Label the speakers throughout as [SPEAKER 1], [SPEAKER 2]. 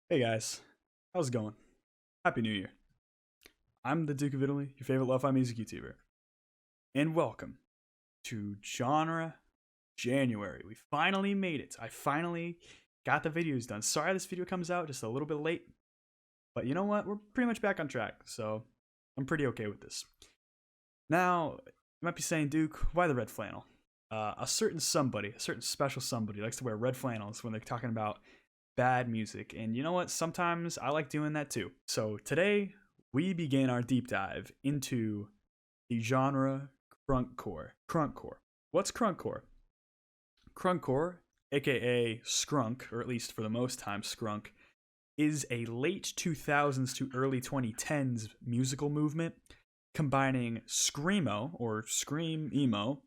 [SPEAKER 1] Hey guys, how's it going? Happy New Year. I'm the Duke of Italy, your favorite lo-fi music YouTuber, and welcome to Genre January. We finally made it. I finally got the videos done. Sorry this video comes out just a little bit late, but you know what? We're pretty much back on track, so I'm pretty okay with this. Now, you might be saying, Duke, why the red flannel? A certain somebody, a certain special somebody likes to wear red flannels when they're talking about bad music. And you know what? Sometimes I like doing that too. So today we begin our deep dive into the genre crunkcore. Crunkcore. What's crunkcore? Crunkcore, aka skrunk, or at least for the most time skrunk, is a late 2000s to early 2010s musical movement combining screamo or scream emo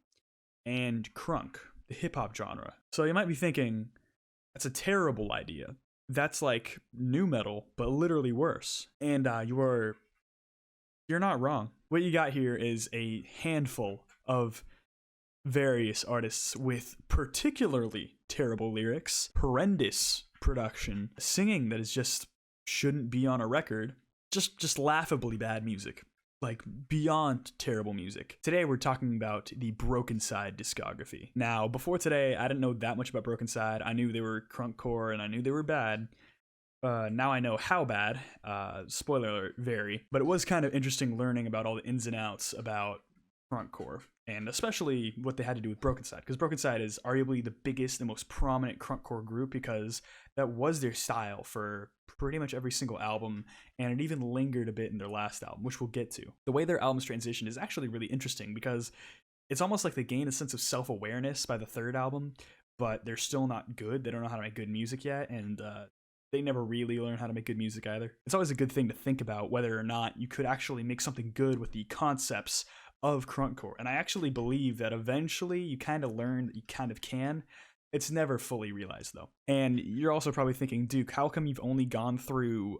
[SPEAKER 1] and crunk, the hip hop genre. So you might be thinking, that's a terrible idea. That's like new metal, but literally worse. And you're not wrong. What you got here is a handful of various artists with particularly terrible lyrics, horrendous production, singing that is just shouldn't be on a record, just laughably bad music. Like beyond terrible music. Today we're talking about the Brokencyde discography. Now, before today, I didn't know that much about Brokencyde. I knew they were crunkcore and I knew they were bad. Now I know how bad. Spoiler alert, very. But it was kind of interesting learning about all the ins and outs about crunkcore, and especially what they had to do with Brokencyde, because Brokencyde is arguably the biggest and most prominent crunkcore group because that was their style for pretty much every single album, and it even lingered a bit in their last album, which we'll get to. The way their albums transition is actually really interesting because it's almost like they gain a sense of self-awareness by the third album, but they're still not good. They don't know how to make good music yet, and they never really learn how to make good music either. It's always a good thing to think about whether or not you could actually make something good with the concepts of crunkcore. And I actually believe that eventually you kind of learn that you kind of can. It's never fully realized though. And you're also probably thinking, Duke, how come you've only gone through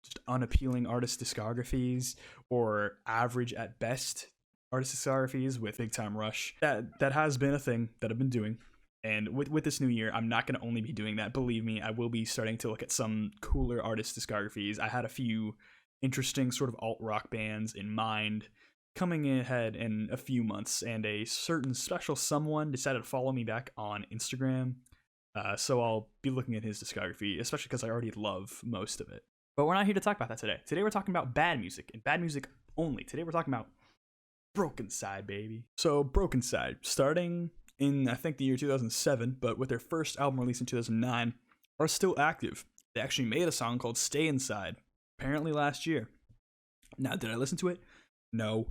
[SPEAKER 1] just unappealing artist discographies or average at best artist discographies with Big Time Rush? That has been a thing that I've been doing. And with this new year, I'm not going to only be doing that. Believe me, I will be starting to look at some cooler artist discographies. I had a few interesting sort of alt-rock bands in mind coming ahead in a few months, and a certain special someone decided to follow me back on Instagram. So I'll be looking at his discography, especially because I already love most of it. But we're not here to talk about that today. Today we're talking about bad music, and bad music only. Today we're talking about Brokencyde, baby. So Brokencyde, starting in I think the year 2007, but with their first album released in 2009, are still active. They actually made a song called Stay Inside, apparently last year. Now, did I listen to it? No.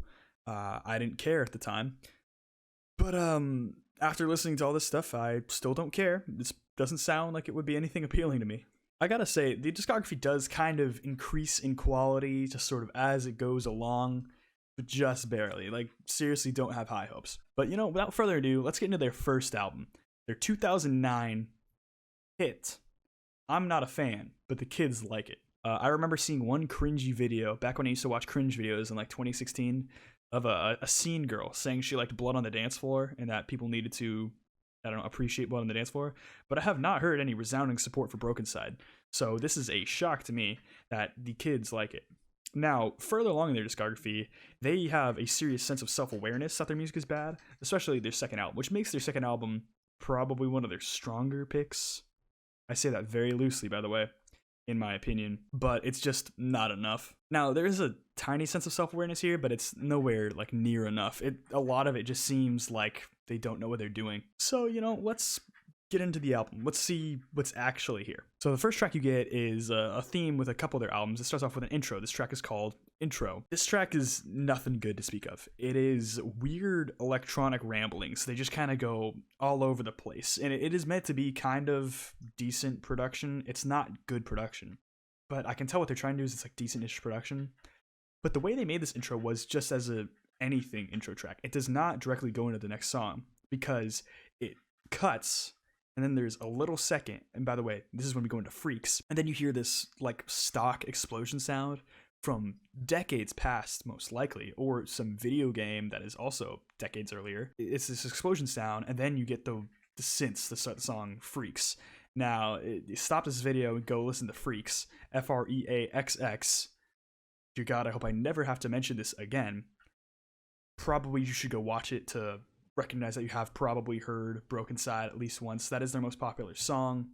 [SPEAKER 1] I didn't care at the time. But after listening to all this stuff, I still don't care. This doesn't sound like it would be anything appealing to me. I gotta say, the discography does kind of increase in quality just sort of as it goes along, but just barely. Like, seriously, don't have high hopes. But, without further ado, let's get into their first album. Their 2009 hit. I'm not a fan, but the kids like it. I remember seeing one cringy video back when I used to watch cringe videos in like 2016 of a scene girl saying she liked blood on the dance floor and that people needed to, I don't know, appreciate blood on the dance floor. But I have not heard any resounding support for Brokencyde. So this is a shock to me that the kids like it. Now, further along in their discography, they have a serious sense of self-awareness that their music is bad, especially their second album, which makes their second album probably one of their stronger picks. I say that very loosely, by the way, in my opinion, but it's just not enough. Now, there is a tiny sense of self-awareness here, but it's nowhere like near enough. A lot of it just seems like they don't know what they're doing. So, let's get into the album. Let's see what's actually here. So the first track you get is a theme with a couple of their albums. It starts off with an intro. This track is called Intro. This track is nothing good to speak of. It is weird electronic ramblings. They just kind of go all over the place. And it is meant to be kind of decent production. It's not good production. But I can tell what they're trying to do is it's like decent-ish production. But the way they made this intro was just as a anything intro track. It does not directly go into the next song because it cuts. And then there's a little second, and by the way, this is when we go into Freaks, and then you hear this like stock explosion sound from decades past, most likely, or some video game that is also decades earlier. It's this explosion sound, and then you get the synths to start the song Freaks. Now, stop this video and go listen to Freaks, Freaxx. Dear God, I hope I never have to mention this again. Probably you should go watch it to recognize that you have probably heard Brokencyde at least once. That is their most popular song.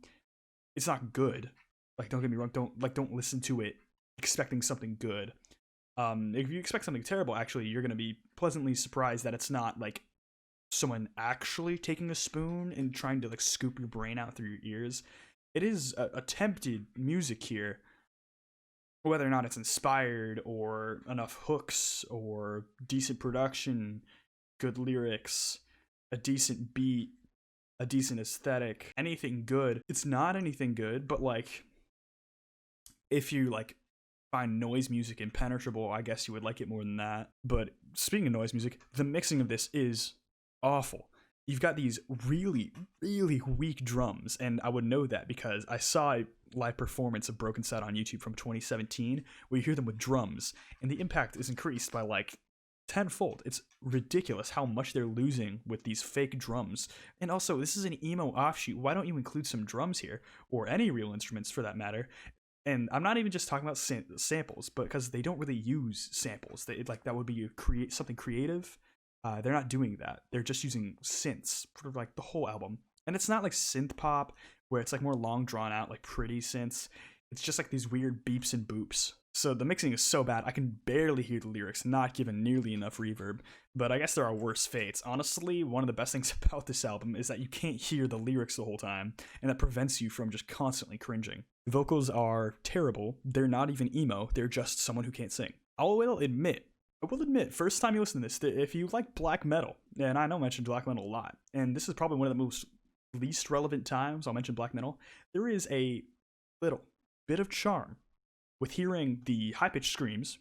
[SPEAKER 1] It's not good. Like, don't get me wrong, don't listen to it expecting something good. If you expect something terrible, actually, you're gonna be pleasantly surprised that it's not like someone actually taking a spoon and trying to like scoop your brain out through your ears. It is attempted music here. Whether or not it's inspired or enough hooks or decent production, good lyrics, a decent beat, a decent aesthetic, anything good. It's not anything good, but like if you like find noise music impenetrable, I guess you would like it more than that. But speaking of noise music, the mixing of this is awful. You've got these really, really weak drums, and I would know that because I saw a live performance of Brokencyde on YouTube from 2017 where you hear them with drums, and the impact is increased by like tenfold. It's ridiculous how much they're losing with these fake drums. And also, this is an emo offshoot. Why don't you include some drums here, or any real instruments for that matter? And I'm not even just talking about samples, but because they don't really use samples. Like that would be something creative. They're not doing that. They're just using synths for like the whole album. And it's not like synth pop where it's like more long drawn out, like pretty synths. It's just like these weird beeps and boops. So the mixing is so bad, I can barely hear the lyrics, not given nearly enough reverb. But I guess there are worse fates. Honestly, one of the best things about this album is that you can't hear the lyrics the whole time, and that prevents you from just constantly cringing. Vocals are terrible. They're not even emo. They're just someone who can't sing. I will admit, first time you listen to this, if you like black metal, and I know I mentioned black metal a lot, and this is probably one of the most least relevant times I'll mention black metal, there is a little bit of charm with hearing the high-pitched screams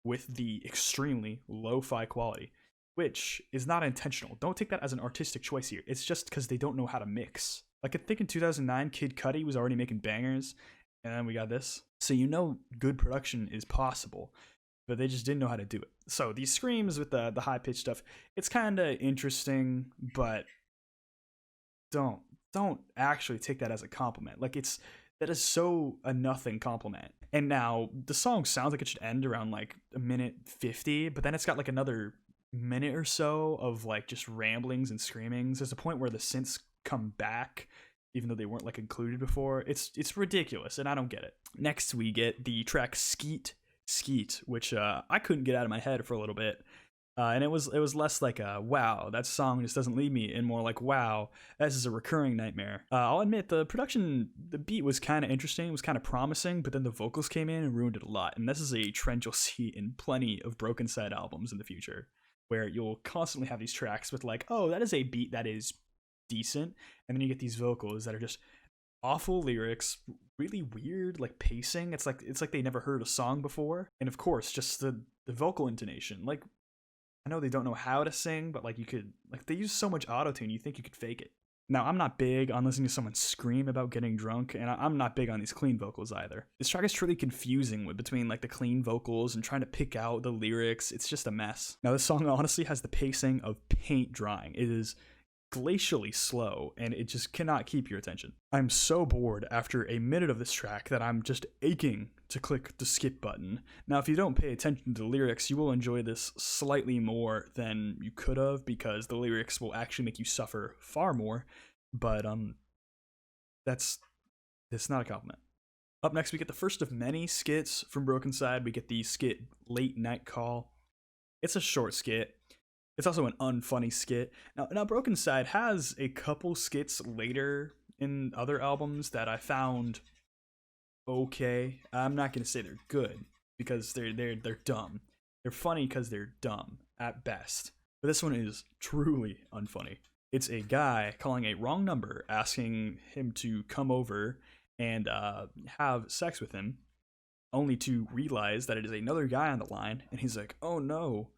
[SPEAKER 1] with the extremely lo-fi quality, which is not intentional. Don't take that as an artistic choice here. It's just because they don't know how to mix. Like, I think in 2009, Kid Cudi was already making bangers, and then we got this. So you know good production is possible, but they just didn't know how to do it. So these screams with the high-pitched stuff, it's kind of interesting, but don't actually take that as a compliment. Like, that is so a nothing compliment. And now the song sounds like it should end around like a minute 50, but then it's got like another minute or so of like just ramblings and screamings. There's a point where the synths come back, even though they weren't like included before. It's ridiculous, and I don't get it. Next, we get the track Skeet, which I couldn't get out of my head for a little bit. And it was less like a wow, that song just doesn't leave me, and more like wow, this is a recurring nightmare. I'll admit the beat was kind of interesting, was kind of promising, but then the vocals came in and ruined it a lot. And this is a trend you'll see in plenty of Brokencyde albums in the future, where you'll constantly have these tracks with like, oh, that is a beat that is decent, and then you get these vocals that are just awful lyrics, really weird like pacing. It's like they never heard a song before, and of course just the vocal intonation. Like, I know they don't know how to sing, but like you could, like they use so much autotune, you think you could fake it. Now, I'm not big on listening to someone scream about getting drunk, and I'm not big on these clean vocals either. This track is truly confusing between like the clean vocals and trying to pick out the lyrics. It's just a mess. Now, this song honestly has the pacing of paint drying. It is glacially slow, and it just cannot keep your attention. I'm so bored after a minute of this track that I'm just aching to click the skip button. Now, if you don't pay attention to the lyrics, you will enjoy this slightly more than you could have, because the lyrics will actually make you suffer far more, but that's not a compliment. Up next, we get the first of many skits from Brokencyde. We get the skit Late Night Call. It's a short skit. It's also an unfunny skit. Now Brokencyde has a couple skits later in other albums that I found okay. I'm not gonna say they're good, because they're dumb. They're funny because they're dumb at best. But this one is truly unfunny. It's a guy calling a wrong number, asking him to come over and have sex with him, only to realize that it is another guy on the line, and he's like, oh no.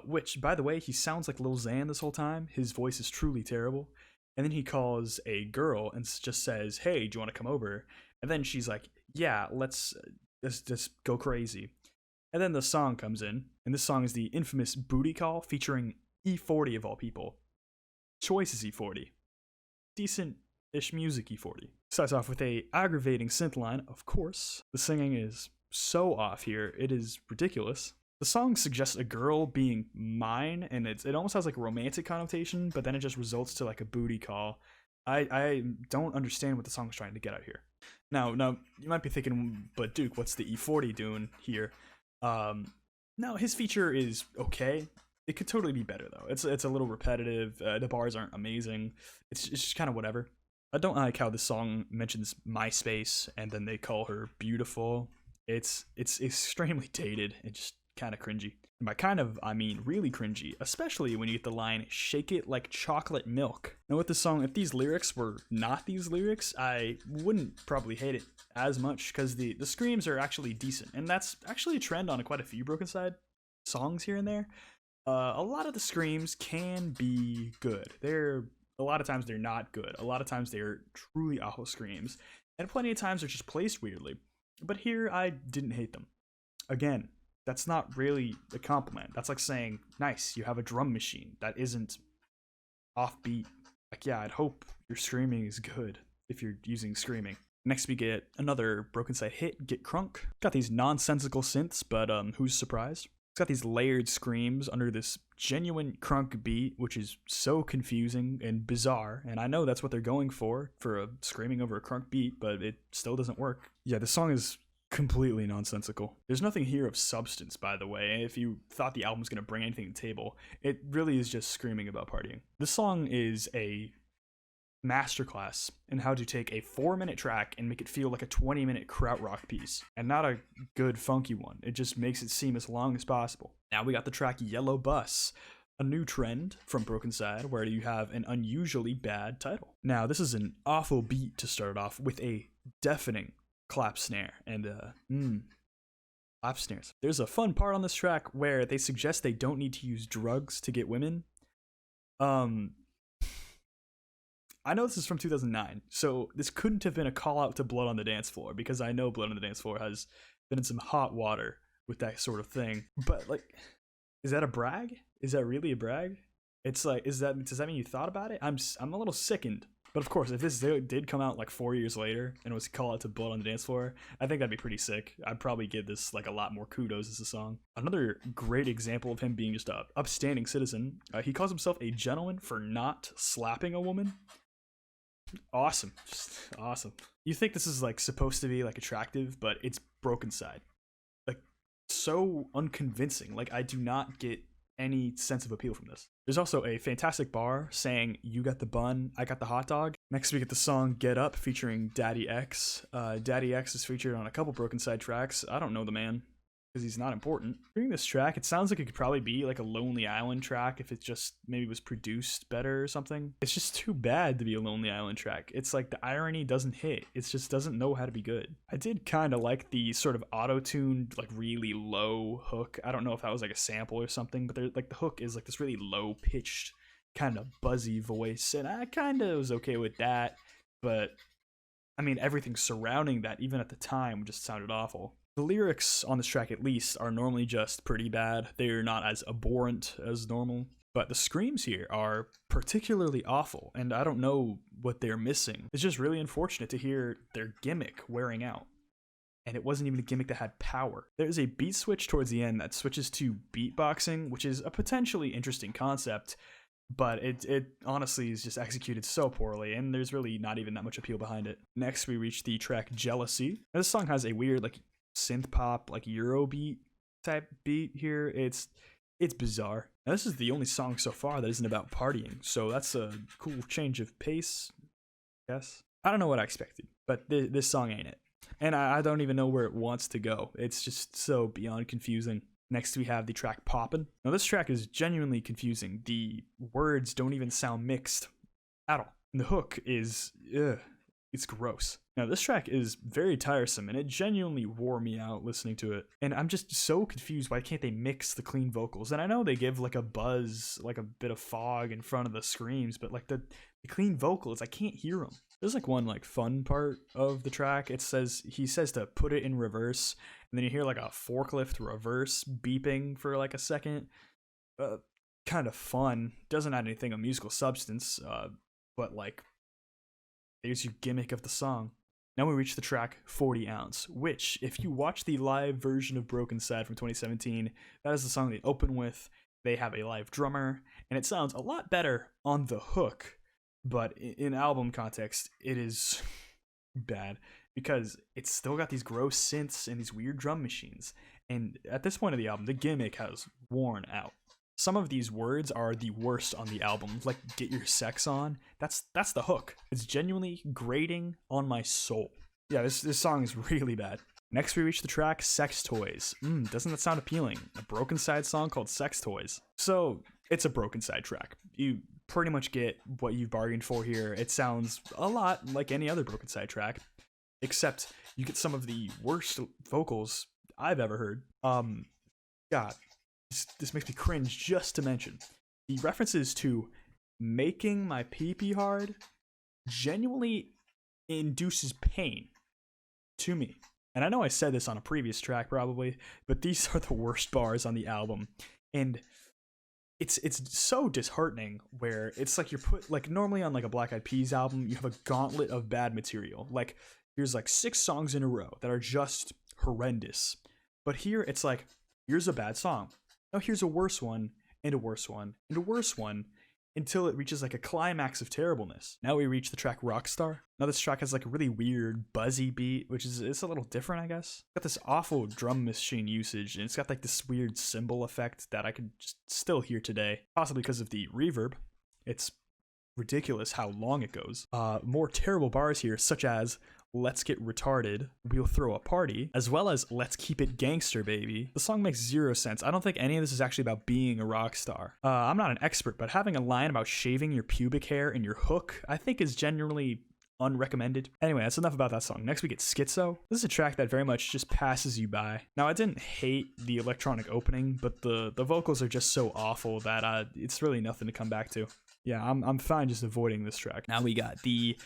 [SPEAKER 1] Which, by the way, he sounds like Lil Xan this whole time. His voice is truly terrible. And then he calls a girl and just says, hey, do you want to come over? And then she's like, yeah, let's just go crazy. And then the song comes in, and this song is the infamous Booty Call featuring E40 of all people. Choice is E40. Decent-ish music E40. Starts off with a aggravating synth line, of course. The singing is so off here, it is ridiculous. The song suggests a girl being mine, and it almost has like a romantic connotation, but then it just results to like a booty call. I don't understand what the song's trying to get out here. Now you might be thinking, but Duke, what's the E40 doing here? No, his feature is okay. It could totally be better though. It's a little repetitive. The bars aren't amazing. It's just kind of whatever. I don't like how this song mentions MySpace and then they call her beautiful. It's extremely dated and just kind of cringy. And by kind of, I mean really cringy, especially when you get the line, "Shake it like chocolate milk." Now with this song, if these lyrics were not these lyrics, I wouldn't probably hate it as much, because the screams are actually decent. And that's actually a trend on quite a few Brokencyde songs here and there. A lot of the screams can be good. A lot of times they're not good. A lot of times they're truly awful screams. And plenty of times they're just placed weirdly. But here, I didn't hate them. Again, that's not really a compliment. That's like saying, nice, you have a drum machine that isn't offbeat. Like, yeah, I'd hope your screaming is good if you're using screaming. Next we get another Brokencyde hit, Get Crunk. Got these nonsensical synths, but who's surprised? It's got these layered screams under this genuine crunk beat, which is so confusing and bizarre, and I know that's what they're going for a screaming over a crunk beat, but it still doesn't work. Yeah, this song is completely nonsensical. There's nothing here of substance, by the way. If you thought the album was going to bring anything to the table, it really is just screaming about partying. This song is a masterclass in how to take a 4-minute track and make it feel like a 20-minute krautrock piece, and not a good funky one. It just makes it seem as long as possible. Now we got the track Yellow Bus, a new trend from Brokencyde where you have an unusually bad title. Now this is an awful beat to start off with a deafening clap snare and clap snares. There's a fun part on this track where they suggest they don't need to use drugs to get women. I know this is from 2009, so this couldn't have been a call out to Blood on the Dance Floor, because I know Blood on the Dance Floor has been in some hot water with that sort of thing. But like, is that a brag? Is that really a brag? It's like, does that mean you thought about it? I'm a little sickened. But of course, if this did come out like 4 years later and it was a call out to Blood on the Dance Floor, I think that'd be pretty sick. I'd probably give this like a lot more kudos as a song. Another great example of him being just a upstanding citizen. He calls himself a gentleman for not slapping a woman. Awesome, just awesome. You think this is like supposed to be like attractive, but it's Brokencyde. Like, so unconvincing. Like, I do not get any sense of appeal from this. There's also a fantastic bar saying, "You got the bun, I got the hot dog." Next we get the song Get Up featuring Daddy X. Daddy X is featured on a couple Brokencyde tracks. I don't know the man, because he's not important. Hearing this track, it sounds like it could probably be like a Lonely Island track if it just maybe was produced better or something. It's just too bad to be a Lonely Island track. It's like the irony doesn't hit. It just doesn't know how to be good. I did kind of like the sort of auto-tuned, like really low hook. I don't know if that was like a sample or something, but like the hook is like this really low-pitched, kind of buzzy voice, and I kind of was okay with that, but I mean, everything surrounding that, even at the time, just sounded awful. The lyrics on this track, at least, are normally just pretty bad. They're not as abhorrent as normal. But the screams here are particularly awful, and I don't know what they're missing. It's just really unfortunate to hear their gimmick wearing out. And it wasn't even a gimmick that had power. There's a beat switch towards the end that switches to beatboxing, which is a potentially interesting concept, but it honestly is just executed so poorly, and there's really not even that much appeal behind it. Next, we reach the track Jealousy. Now, this song has a weird, like, synth pop, like Eurobeat type beat here. It's bizarre. Now, this is the only song so far that isn't about partying, so that's a cool change of pace, I guess. I don't know what I expected, but this song ain't it. And I don't even know where it wants to go. It's just so beyond confusing. Next, we have the track Poppin'. Now, this track is genuinely confusing. The words don't even sound mixed at all. And the hook is, it's gross. Now, this track is very tiresome, and it genuinely wore me out listening to it. And I'm just so confused, why can't they mix the clean vocals? And I know they give, like, a buzz, like a bit of fog in front of the screams, but, like, the clean vocals, I can't hear them. There's, like, one, like, fun part of the track. He says to put it in reverse, and then you hear, like, a forklift reverse beeping for, like, a second. Kind of fun. Doesn't add anything of musical substance, but, like, There's your gimmick of the song. Now we reach the track 40 Ounce, which, if you watch the live version of Brokencyde from 2017, that is the song they open with. They have a live drummer, and it sounds a lot better on the hook, but in album context, it is bad because it's still got these gross synths and these weird drum machines. And at this point of the album, the gimmick has worn out. Some of these words are the worst on the album, like "get your sex on." That's the hook. It's genuinely grating on my soul. Yeah, this song is really bad. Next, we reach the track Sex Toys. Doesn't that sound appealing? A Brokencyde song called Sex Toys. So, it's a Brokencyde track. You pretty much get what you've bargained for here. It sounds a lot like any other Brokencyde track, except you get some of the worst vocals I've ever heard. God, this makes me cringe just to mention. The references to making my pee-pee hard genuinely induces pain to me. And I know I said this on a previous track probably, but these are the worst bars on the album. And it's so disheartening where it's like you're put, like normally on like a Black Eyed Peas album, you have a gauntlet of bad material. Like here's like 6 songs in a row that are just horrendous. But here it's like, here's a bad song. Now here's a worse one, and a worse one, and a worse one, until it reaches like a climax of terribleness. Now we reach the track Rockstar. Now this track has like a really weird buzzy beat, which is it's a little different, I guess. It's got this awful drum machine usage, and it's got like this weird cymbal effect that I could just still hear today, possibly because of the reverb. It's ridiculous how long it goes. More terrible bars here, such as "Let's get retarded, we'll throw a party," as well as "Let's keep it gangster, baby." The song makes zero sense. I don't think any of this is actually about being a rock star. I'm not an expert, but having a line about shaving your pubic hair in your hook, I think is generally unrecommended. Anyway, that's enough about that song. Next we get Schizo. This is a track that very much just passes you by. Now I didn't hate the electronic opening, but the vocals are just so awful that it's really nothing to come back to. Yeah, I'm fine just avoiding this track. Now we got the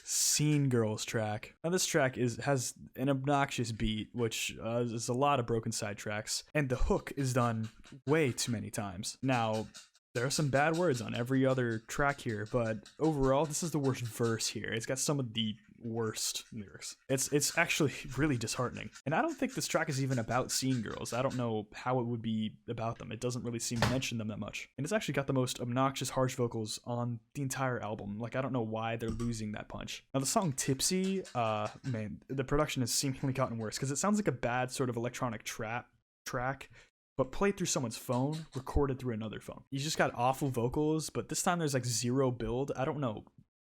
[SPEAKER 1] Scene Girls track. Now this track has an obnoxious beat, which is a lot of Brokencyde tracks, and the hook is done way too many times. Now, there are some bad words on every other track here, but overall, this is the worst verse here. It's got some of the worst lyrics. It's actually really disheartening. And I don't think this track is even about Scene Girls. I don't know how it would be about them. It doesn't really seem to mention them that much. And it's actually got the most obnoxious harsh vocals on the entire album. Like, I don't know why they're losing that punch. Now the song Tipsy, man, the production has seemingly gotten worse because it sounds like a bad sort of electronic trap track, but played through someone's phone, recorded through another phone. You just got awful vocals, but this time there's like zero build. I don't know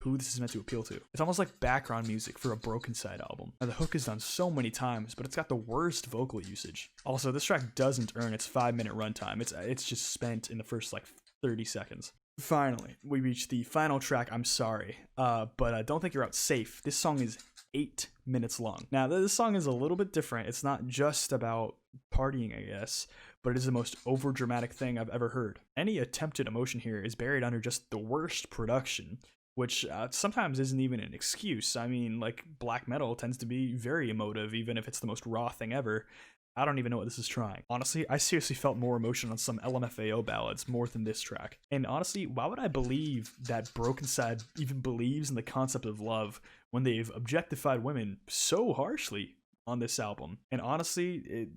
[SPEAKER 1] who this is meant to appeal to. It's almost like background music for a Brokencyde album. Now the hook is done so many times, but it's got the worst vocal usage. Also, this track doesn't earn its 5-minute runtime. It's just spent in the first like 30 seconds. Finally, we reach the final track, I'm Sorry, but Don't Think You're Out Safe. This song is 8 minutes long. Now, this song is a little bit different. It's not just about partying, I guess, but it is the most overdramatic thing I've ever heard. Any attempted emotion here is buried under just the worst production, which sometimes isn't even an excuse. I mean, like, black metal tends to be very emotive, even if it's the most raw thing ever. I don't even know what this is trying. Honestly, I seriously felt more emotion on some LMFAO ballads more than this track. And honestly, why would I believe that Brokencyde even believes in the concept of love when they've objectified women so harshly on this album? And honestly,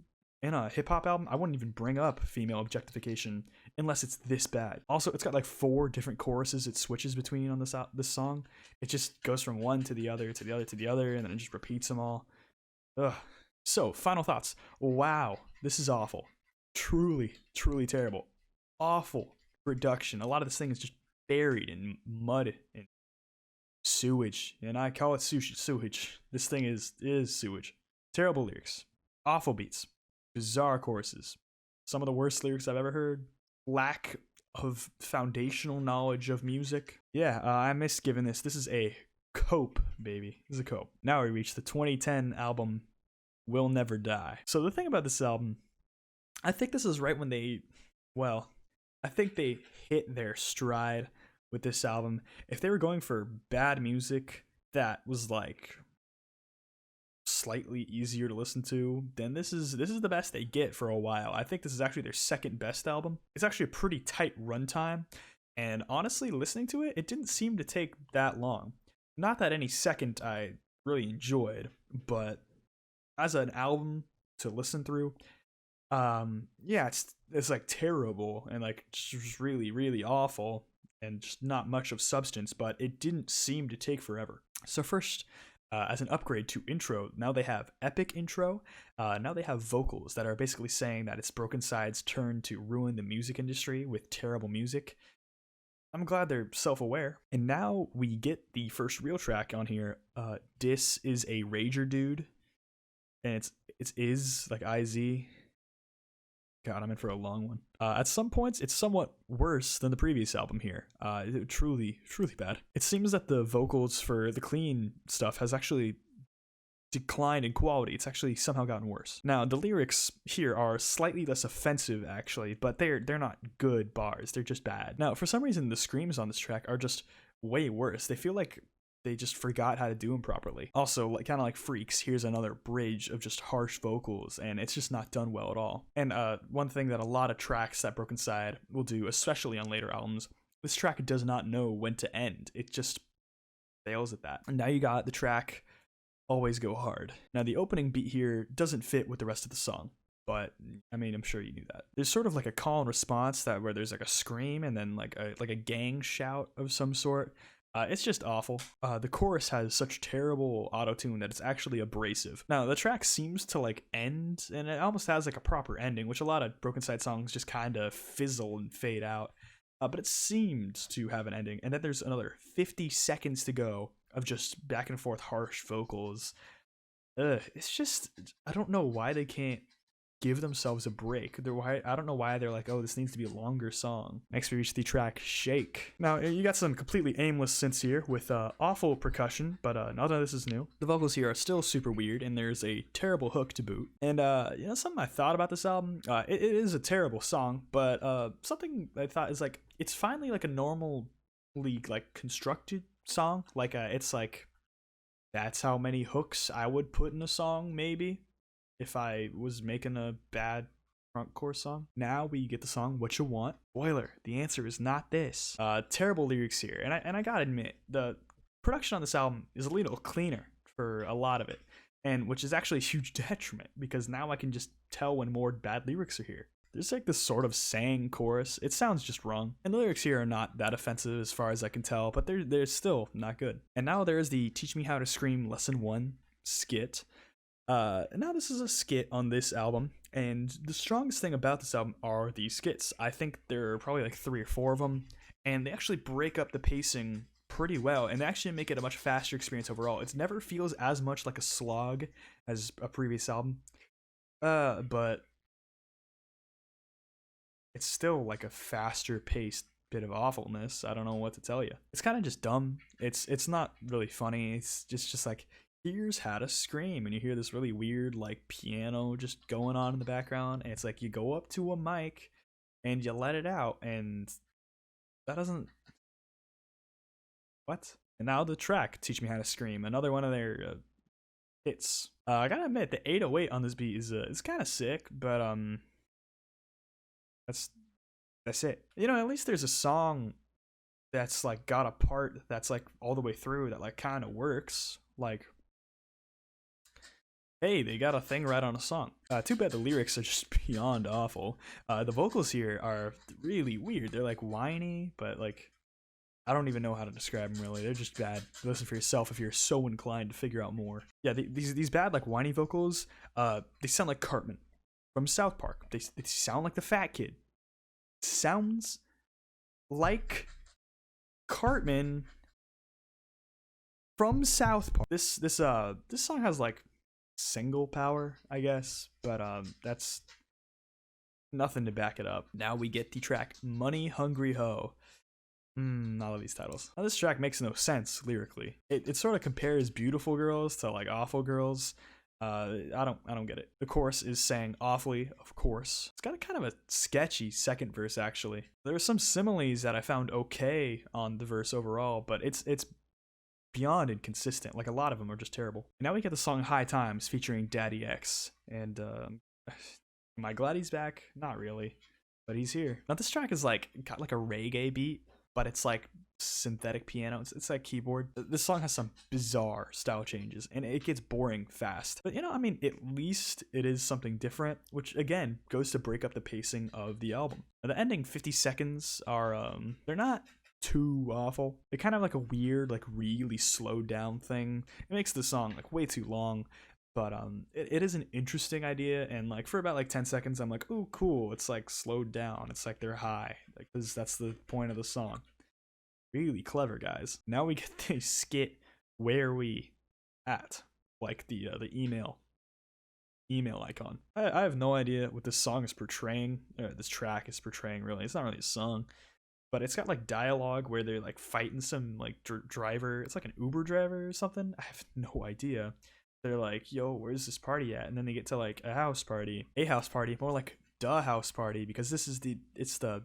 [SPEAKER 1] in a hip-hop album, I wouldn't even bring up female objectification unless it's this bad. Also, it's got like 4 different choruses it switches between on this song. It just goes from one to the other, to the other, to the other, and then it just repeats them all. Ugh. So, final thoughts. Wow, this is awful. Truly, truly terrible. Awful production. A lot of this thing is just buried in mud and sewage, and I call it sewage. This thing is sewage. Terrible lyrics. Awful beats. Bizarre choruses. Some of the worst lyrics I've ever heard. Lack of foundational knowledge of music. Yeah, I missed giving this. This is a cope, baby. This is a cope. Now we reach the 2010 album Will Never Die. So the thing about this album, I think this is right when I think they hit their stride with this album. If they were going for bad music that was like slightly easier to listen to, then this is the best they get for a while. I think this is actually their second best album. It's actually a pretty tight runtime, and honestly, listening to it, it didn't seem to take that long. Not that any second I really enjoyed, but as an album to listen through, yeah, it's like terrible and like just really really awful and just not much of substance, but it didn't seem to take forever. So first, as an upgrade to intro, now they have epic intro. Now they have vocals that are basically saying that it's Brokencyde's turn to ruin the music industry with terrible music. I'm glad they're self-aware. And now we get the first real track on here. Dis is a rager dude, and it's is like IZ. God, I'm in for a long one. At some points, it's somewhat worse than the previous album here. Truly, truly bad. It seems that the vocals for the clean stuff has actually declined in quality. It's actually somehow gotten worse. Now, the lyrics here are slightly less offensive, actually, but they're not good bars. They're just bad. Now, for some reason, the screams on this track are just way worse. They feel like they just forgot how to do them properly. Also, like kind of like Freaks, here's another bridge of just harsh vocals, and it's just not done well at all. And one thing that a lot of tracks that Brokencyde will do, especially on later albums, this track does not know when to end. It just fails at that. And now you got the track Always Go Hard. Now the opening beat here doesn't fit with the rest of the song, but I mean, I'm sure you knew that. There's sort of like a call and response that where there's like a scream and then like a gang shout of some sort. It's just awful. The chorus has such terrible auto-tune that it's actually abrasive. Now, the track seems to like end, and it almost has like a proper ending, which a lot of Brokencyde songs just kind of fizzle and fade out. But it seemed to have an ending, and then there's another 50 seconds to go of just back and forth harsh vocals. It's just, I don't know why they can't give themselves a break. I don't know why they're like, oh, this needs to be a longer song. Next we reach the track Shake. Now you got some completely aimless synths here with awful percussion, but none of this is new. The vocals here are still super weird, and there's a terrible hook to boot. And you know, something I thought about this album, it is a terrible song, but something I thought is like, it's finally like a normally like constructed song. Like it's like, that's how many hooks I would put in a song, maybe, if I was making a bad front chorus song. Now we get the song What You Want. Spoiler, the answer is not this. Terrible lyrics here, and I gotta admit, the production on this album is a little cleaner for a lot of it, and which is actually a huge detriment, because now I can just tell when more bad lyrics are here. There's like this sort of sang chorus. It sounds just wrong. And the lyrics here are not that offensive as far as I can tell, but they're still not good. And now there's the Teach Me How to Scream Lesson 1 skit. Now this is a skit on this album, and the strongest thing about this album are the skits. I think there are probably like 3 or 4 of them, and they actually break up the pacing pretty well, and they actually make it a much faster experience overall. It never feels as much like a slog as a previous album, but it's still like a faster paced bit of awfulness. I don't know what to tell you. It's kind of just dumb. It's not really funny. It's just like, here's how to scream, and you hear this really weird like piano just going on in the background, and it's like you go up to a mic and you let it out, and that doesn't, what? And now the track Teach Me How to Scream, another one of their hits. I gotta admit, the 808 on this beat is kind of sick, but that's it. You know, at least there's a song that's like got a part that's like all the way through that like kind of works. Like, hey, they got a thing right on a song. Too bad the lyrics are just beyond awful. The vocals here are really weird. They're like whiny, but like, I don't even know how to describe them really. They're just bad. Listen for yourself if you're so inclined to figure out more. Yeah, these bad like whiny vocals, they sound like Cartman from South Park. They sound like the fat kid. Sounds like Cartman from South Park. This song has like single power, I guess, but that's nothing to back it up. Now we get the track Money Hungry Ho. I love these titles. Now this track makes no sense lyrically. It sort of compares beautiful girls to like awful girls. I don't get it. The chorus is saying awfully, of course. It's got a kind of a sketchy second verse actually. There are some similes that I found okay on the verse overall, but it's beyond inconsistent. Like a lot of them are just terrible. And now we get the song High Times featuring Daddy X, and am I glad he's back? Not really, but he's here. Now this track is like got like a reggae beat, but it's like synthetic piano. It's like keyboard. This song has some bizarre style changes, and it gets boring fast. But I mean, at least it is something different, which again goes to break up the pacing of the album. Now, the ending 50 seconds are they're not too awful. They kind of like a weird, like really slowed down thing. It makes the song like way too long. But it is an interesting idea, and like for about like 10 seconds, I'm like, oh, cool. It's like slowed down. It's like they're high, like because that's the point of the song. Really clever, guys. Now we get the skit. Where we at? Like the email icon. I have no idea what this song is portraying. This track is portraying. Really, it's not really a song, but it's got like dialogue where they're like fighting some like driver. It's like an Uber driver or something. I have no idea. They're like, yo, where's this party at? And then they get to like a house party, more like the house party, because this is it's a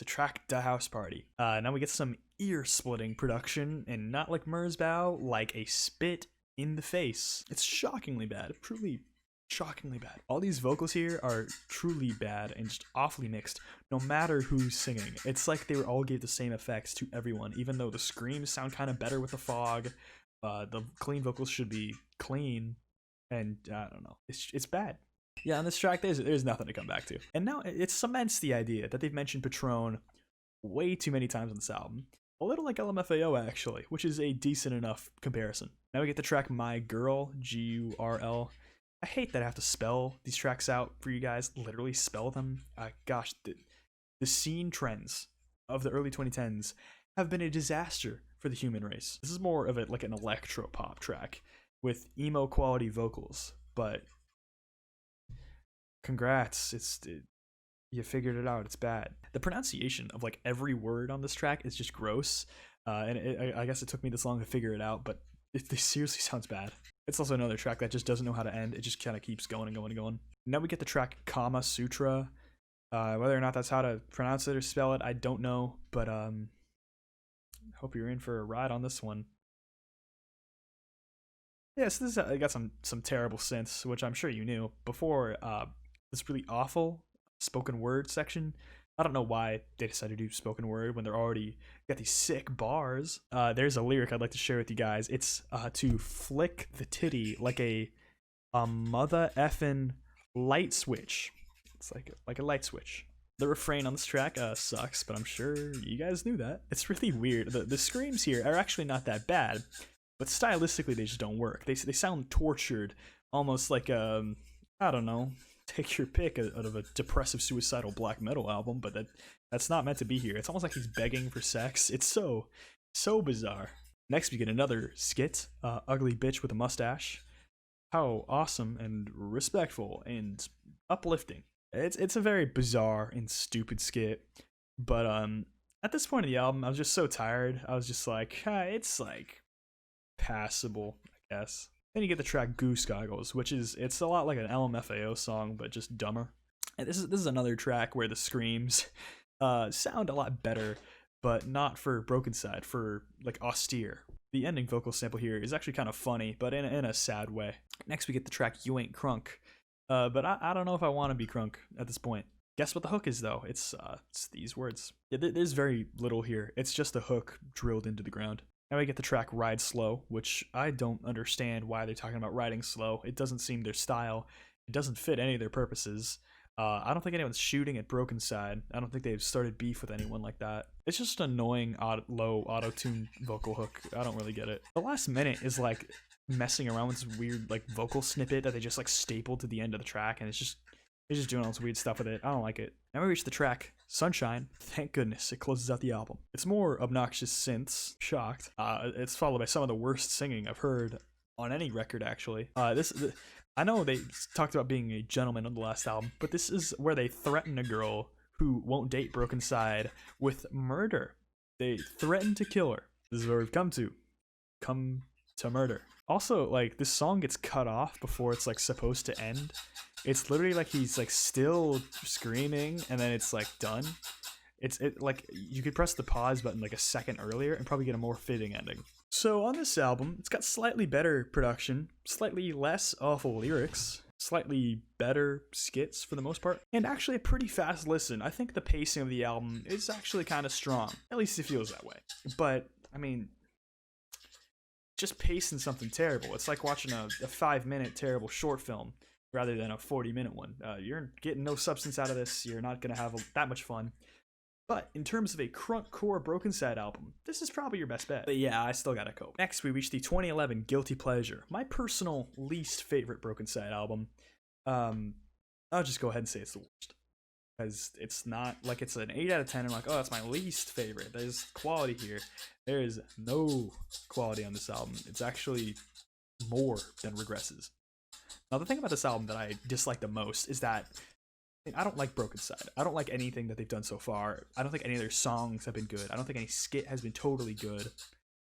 [SPEAKER 1] track, the house party. Now we get some ear-splitting production, and not like Merzbow, like a spit in the face. It's shockingly bad, truly shockingly bad. All these vocals here are truly bad and just awfully mixed, no matter who's singing. It's like they were all gave the same effects to everyone, even though the screams sound kind of better with the fog. The clean vocals should be clean, and I don't know. It's bad. Yeah, on this track, there's nothing to come back to. And now it cements the idea that they've mentioned Patron way too many times on this album. A little like LMFAO, actually, which is a decent enough comparison. Now we get the track My Girl, G-U-R-L. I hate that I have to spell these tracks out for you guys, literally spell them. Gosh, the scene trends of the early 2010s have been a disaster for the human race. This is more of like an electro pop track with emo quality vocals, but congrats, you figured it out. It's bad. The pronunciation of like every word on this track is just gross, and I guess it took me this long to figure it out, but it seriously sounds bad. It's also another track that just doesn't know how to end. It just kind of keeps going and going and going. Now we get the track Kama Sutra. Whether or not that's how to pronounce it or spell it, I don't know, but hope you're in for a ride on this one. Yeah, so I got some terrible synths, which I'm sure you knew before. This really awful spoken word section. I don't know why they decided to do spoken word when they're already got these sick bars. There's a lyric I'd like to share with you guys. It's to flick the titty like a mother effing light switch. It's like a light switch. The refrain on this track sucks, but I'm sure you guys knew that. It's really weird. The screams here are actually not that bad, but stylistically they just don't work. They sound tortured, almost like I don't know, take your pick out of a depressive suicidal black metal album, but that's not meant to be here. It's almost like he's begging for sex. It's so bizarre. Next we get another skit, Ugly Bitch with a Mustache. How awesome and respectful and uplifting. It's a very bizarre and stupid skit, but at this point of the album I was just so tired. I was just like, it's like passable, I guess. Then you get the track Goose Goggles, which it's a lot like an LMFAO song, but just dumber. And this is another track where the screams sound a lot better, but not for Brokencyde, for like austere. The ending vocal sample here is actually kind of funny, but in a sad way. Next we get the track You Ain't Crunk, but I don't know if I want to be crunk at this point. Guess what the hook is though? It's these words. Yeah, there's very little here. It's just a hook drilled into the ground. Now we get the track Ride Slow, which I don't understand why they're talking about riding slow. It doesn't seem their style. It doesn't fit any of their purposes. I don't think anyone's shooting at Brokencyde. I don't think they've started beef with anyone like that. It's just an annoying low auto-tune vocal hook. I don't really get it. The last minute is like messing around with this weird like vocal snippet that they just like stapled to the end of the track, and it's just doing all this weird stuff with it. I don't like it. Now we reach the track Sunshine. Thank goodness it closes out the album. It's more obnoxious synths. Shocked. It's followed by some of the worst singing I've heard on any record, actually. I know they talked about being a gentleman on the last album, but this is where they threaten a girl who won't date Brokencyde with murder. They threaten to kill her. This is where we've come to. Come to murder. Also, like, this song gets cut off before it's like supposed to end. It's literally like he's like still screaming and then it's like done. It's like you could press the pause button like a second earlier and probably get a more fitting ending. So on this album, it's got slightly better production, slightly less awful lyrics, slightly better skits for the most part, and actually a pretty fast listen. I think the pacing of the album is actually kind of strong. At least it feels that way. But, I mean, just pacing something terrible. It's like watching a 5-minute terrible short film rather than a 40-minute one. You're getting no substance out of this. You're not going to have that much fun. But in terms of a crunk-core Brokencyde album, this is probably your best bet. But yeah, I still gotta cope. Next, we reach the 2011 Guilty Pleasure, my personal least favorite Brokencyde album. I'll just go ahead and say it's the worst. Because it's not like it's an 8 out of 10 and I'm like, oh, that's my least favorite. There's quality here. There is no quality on this album. It's actually more than regresses. Now, the thing about this album that I dislike the most is that I don't like Brokencyde. I don't like anything that they've done so far. I don't think any of their songs have been good. I don't think any skit has been totally good.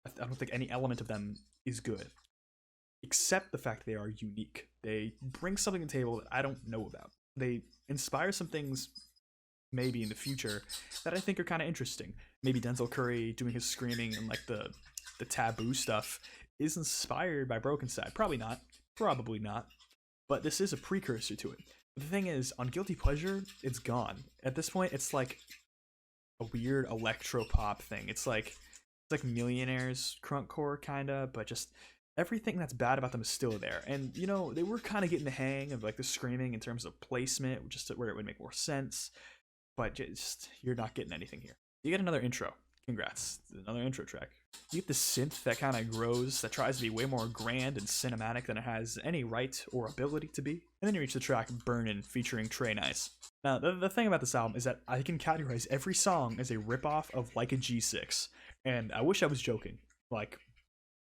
[SPEAKER 1] I don't think any element of them is good. Except the fact they are unique. They bring something to the table that I don't know about. They inspire some things maybe in the future that I think are kind of interesting. Maybe Denzel Curry doing his screaming and like the taboo stuff is inspired by Brokencyde. Probably not. Probably not. But this is a precursor to it. The thing is, on Guilty Pleasure, it's gone. At this point, it's like a weird electro-pop thing. It's like Millionaires crunkcore, kinda, but just everything that's bad about them is still there. And, you know, they were kind of getting the hang of like the screaming in terms of placement, just where it would make more sense. But just, you're not getting anything here. You get another intro. Congrats. Another intro track. You get the synth that kind of grows, that tries to be way more grand and cinematic than it has any right or ability to be. And then you reach the track Burnin' featuring Trey Nice. Now, the thing about this album is that I can categorize every song as a ripoff of Like a G6. And I wish I was joking. Like,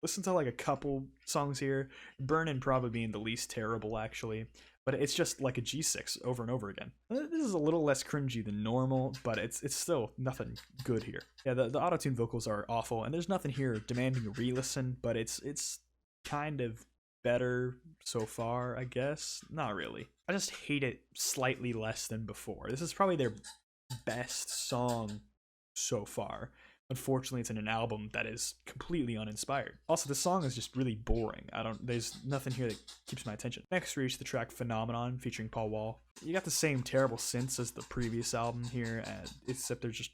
[SPEAKER 1] listen to like a couple songs here. Burnin' probably being the least terrible, actually. But it's just like a G6 over and over again. This is a little less cringy than normal, but it's still nothing good here. Yeah, the auto-tune vocals are awful, and there's nothing here demanding a re-listen, but it's kind of better so far, I guess. Not really. I just hate it slightly less than before. This is probably their best song so far. Unfortunately, it's in an album that is completely uninspired. Also, the song is just really boring. There's nothing here that keeps my attention. Next, we reach the track Phenomenon featuring Paul Wall. You got the same terrible synths as the previous album here, except they're just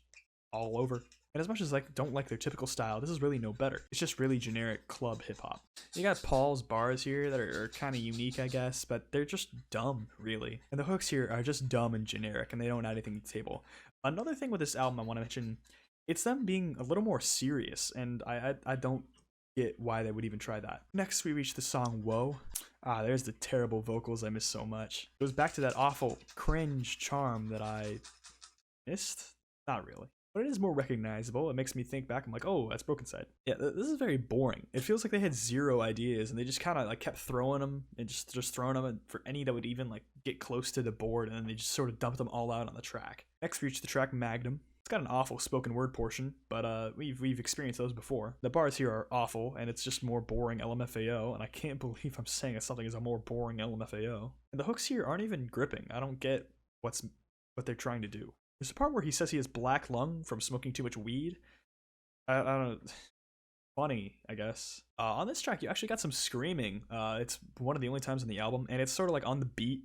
[SPEAKER 1] all over. And as much as I don't like their typical style, this is really no better. It's just really generic club hip-hop. You got Paul's bars here that are kind of unique, I guess, but they're just dumb, really. And the hooks here are just dumb and generic, and they don't add anything to the table. Another thing with this album I want to mention, it's them being a little more serious, and I don't get why they would even try that. Next, we reach the song Whoa. There's the terrible vocals I miss so much. It goes back to that awful cringe charm that I missed? Not really. But it is more recognizable. It makes me think back. I'm like, oh, that's Brokencyde. Yeah, this is very boring. It feels like they had zero ideas, and they just kind of like kept throwing them and just throwing them for any that would even like get close to the board, and then they just sort of dumped them all out on the track. Next, we reach the track Magnum. It's got an awful spoken word portion, but we've experienced those before. The bars here are awful, and it's just more boring LMFAO, and I can't believe I'm saying something is a more boring LMFAO. And the hooks here aren't even gripping. I don't get what they're trying to do. There's a part where he says he has black lung from smoking too much weed. I don't know. Funny, I guess. On this track, you actually got some screaming. It's one of the only times on the album, and it's sort of like on the beat.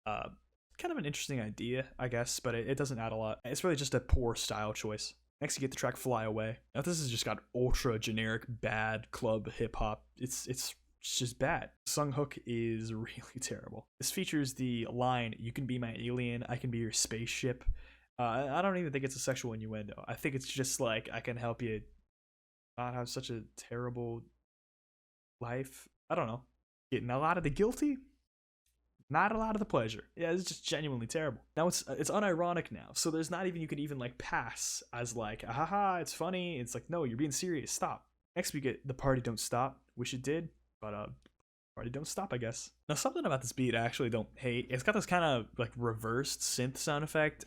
[SPEAKER 1] Kind of an interesting idea, I guess, but it doesn't add a lot. It's really just a poor style choice. Next, you get the track Fly Away. Now, this has just got ultra generic, bad club hip hop. It's just bad. The song hook is really terrible. This features the line, "You can be my alien, I can be your spaceship." I don't even think it's a sexual innuendo. I think it's just like, I can help you not have such a terrible life. I don't know. Getting a lot of the guilty, not a lot of the pleasure. Yeah, it's just genuinely terrible. Now it's unironic now, so there's not even, you could even like pass as like, haha, it's funny. It's like, no, you're being serious. Stop. Next, we get The Party Don't Stop. Wish it did, but Party Don't Stop, I guess. Now, something about this beat I actually don't hate. It's got this kind of like reversed synth sound effect.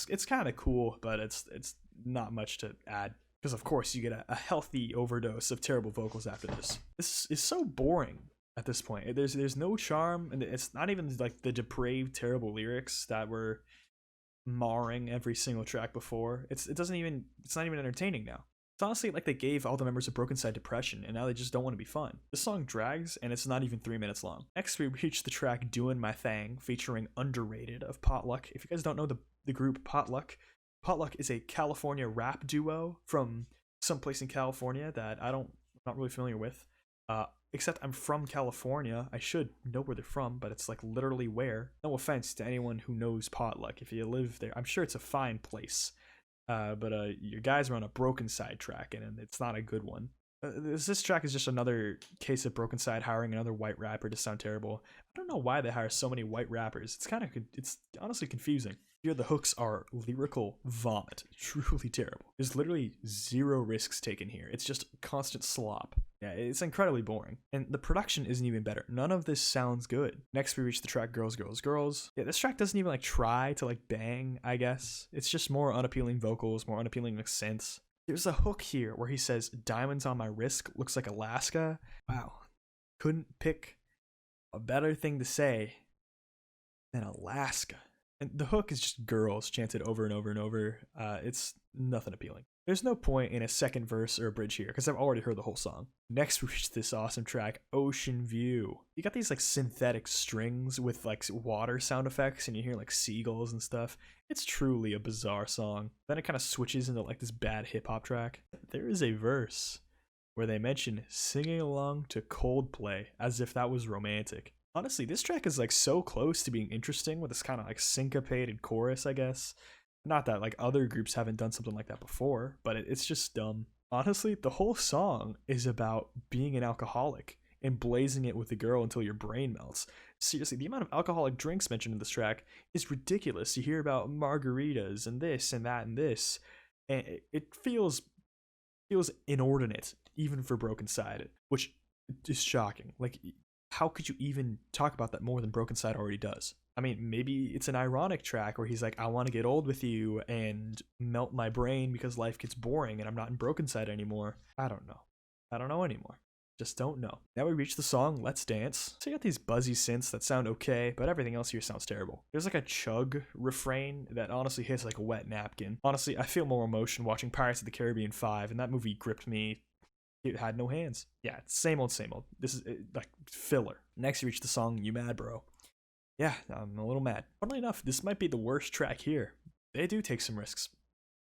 [SPEAKER 1] It's kind of cool, but it's not much to add. Because of course you get a healthy overdose of terrible vocals after this. This is so boring at this point. There's no charm, and it's not even like the depraved, terrible lyrics that were marring every single track before. It's not even entertaining now. It's honestly like they gave all the members of Brokencyde depression, and now they just don't want to be fun. This song drags, and it's not even 3 minutes long. Next, we reach the track Doing My Thang, featuring Underrated of Potluck. If you guys don't know the group Potluck, Potluck is a California rap duo from someplace in California that I'm not really familiar with. Except I'm from California. I should know where they're from, but it's like literally where. No offense to anyone who knows Potluck. If you live there, I'm sure it's a fine place. But your guys are on a Brokencyde track, and it's not a good one. This track is just another case of Brokencyde hiring another white rapper to sound terrible. I don't know why they hire so many white rappers. It's honestly confusing. Here, the hooks are lyrical vomit. Truly terrible. There's literally zero risks taken here. It's just constant slop. Yeah, it's incredibly boring. And the production isn't even better. None of this sounds good. Next, we reach the track Girls, Girls, Girls. Yeah, this track doesn't even like try to like bang, I guess. It's just more unappealing vocals, more unappealing like synths. There's a hook here where he says, "Diamonds on my wrist looks like Alaska." Wow. Couldn't pick a better thing to say than Alaska. And the hook is just girls chanted over and over and over. It's nothing appealing. There's no point in a second verse or a bridge here because I've already heard the whole song. Next, we reach this awesome track, Ocean View. You got these like synthetic strings with like water sound effects, and you hear like seagulls and stuff. It's truly a bizarre song. Then it kind of switches into like this bad hip hop track. There is a verse where they mention singing along to Coldplay as if that was romantic. Honestly, this track is like so close to being interesting with this kind of like syncopated chorus, I guess. Not that like other groups haven't done something like that before, but it's just dumb. Honestly, the whole song is about being an alcoholic and blazing it with a girl until your brain melts. Seriously, the amount of alcoholic drinks mentioned in this track is ridiculous. You hear about margaritas and this and that and this, and it feels inordinate even for Brokencyde, which is shocking. Like, how could you even talk about that more than Brokencyde already does? I mean, maybe it's an ironic track where he's like, I want to get old with you and melt my brain because life gets boring and I'm not in Brokencyde anymore. I don't know. I don't know anymore. Just don't know. Now we reach the song Let's Dance. So you got these buzzy synths that sound okay, but everything else here sounds terrible. There's like a chug refrain that honestly hits like a wet napkin. Honestly, I feel more emotion watching Pirates of the Caribbean 5, and that movie gripped me. It had no hands. Yeah, same old, same old. This is like filler. Next, you reach the song You Mad Bro. Yeah, I'm a little mad. Funnily enough, this might be the worst track here. They do take some risks.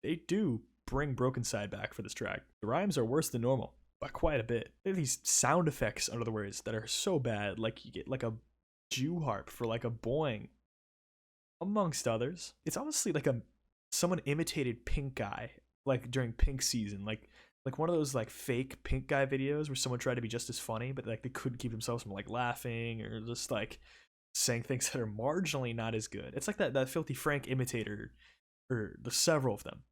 [SPEAKER 1] They do bring Brokencyde back for this track. The rhymes are worse than normal, by quite a bit. They have these sound effects under the words that are so bad, like you get like a Jew harp for like a boing, amongst others. It's honestly like someone imitated Pink Guy, like during Pink season, like one of those like fake Pink Guy videos where someone tried to be just as funny, but like they couldn't keep themselves from like laughing or just like saying things that are marginally not as good. It's like that Filthy Frank imitator, or the several of them.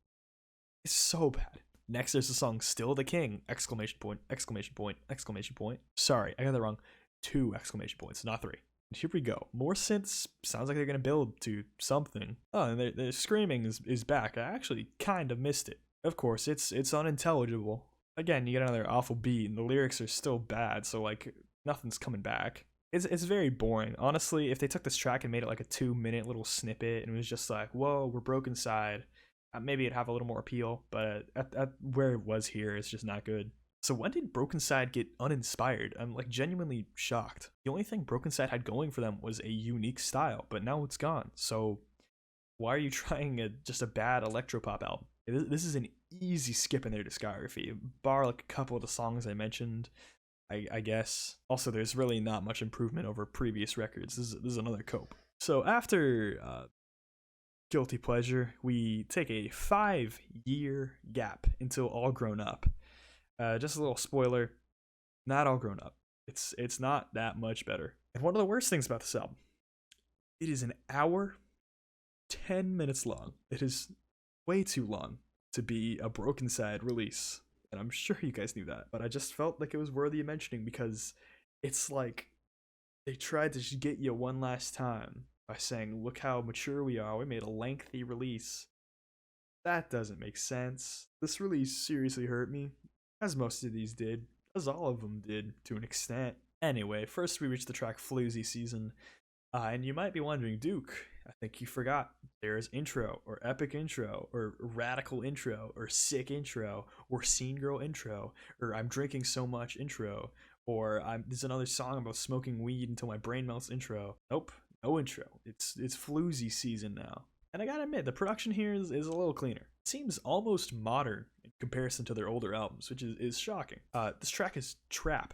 [SPEAKER 1] It's so bad. Next, there's the song Still the King! Exclamation point, exclamation point, exclamation point. Sorry, I got that wrong. 2 exclamation points, not 3. And here we go. More synths. Sounds like they're going to build to something. Oh, and their screaming is back. I actually kind of missed it. Of course, it's unintelligible. Again, you get another awful beat, and the lyrics are still bad, so like nothing's coming back. It's very boring. Honestly, if they took this track and made it like a 2-minute little snippet and it was just like, whoa, we're Brokencyde, maybe it'd have a little more appeal, but at where it was here, it's just not good. So when did Brokencyde get uninspired? I'm like genuinely shocked. The only thing Brokencyde had going for them was a unique style, but now it's gone. So why are you trying just a bad electropop album? This is an easy skip in their discography, bar like a couple of the songs I mentioned, I guess. Also, there's really not much improvement over previous records. This is another cope. So after Guilty Pleasure, we take a 5-year gap until All Grown Up. Just a little spoiler, not all grown up. It's not that much better. And one of the worst things about this album, it is an hour, 10 minutes long. It is way too long to be a Brokencyde release. And I'm sure you guys knew that, but I just felt like it was worthy of mentioning because it's like they tried to just get you one last time by saying, look how mature we are. We made a lengthy release. That doesn't make sense. This release seriously hurt me, as most of these did, as all of them did to an extent. Anyway, first we reached the track Floozy Season. And you might be wondering, Duke, I think you forgot there's intro or epic intro or radical intro or sick intro or scene girl intro or I'm drinking so much intro or there's another song about smoking weed until my brain melts intro. Nope, no intro. It's floozy season now. And I gotta admit, the production here is a little cleaner. It seems almost modern in comparison to their older albums, which is shocking. This track is trap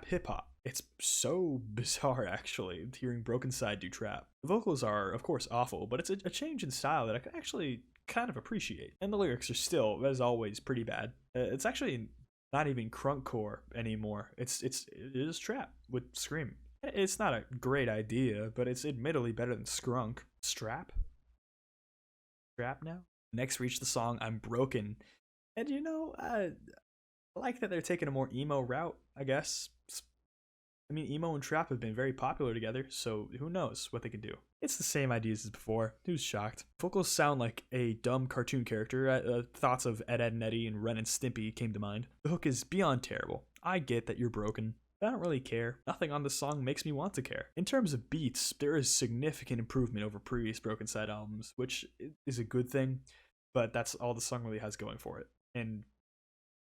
[SPEAKER 1] hip hop. It's so bizarre, actually, hearing Brokencyde do trap. The vocals are, of course, awful, but it's a change in style that I can actually kind of appreciate. And the lyrics are still, as always, pretty bad. It's actually not even crunkcore anymore. It is trap with scream. It's not a great idea, but it's admittedly better than Scrunk. Strap now? Next, reach the song I'm Broken. And I like that they're taking a more emo route, I guess. I mean, emo and trap have been very popular together, so who knows what they can do. It's the same ideas as before. Who's shocked? Vocals sound like a dumb cartoon character. Thoughts of Ed, Edd and Eddy and Ren and Stimpy came to mind. The hook is beyond terrible. I get that you're broken. I don't really care. Nothing on this song makes me want to care. In terms of beats, there is significant improvement over previous Brokencyde albums, which is a good thing, but that's all the song really has going for it. And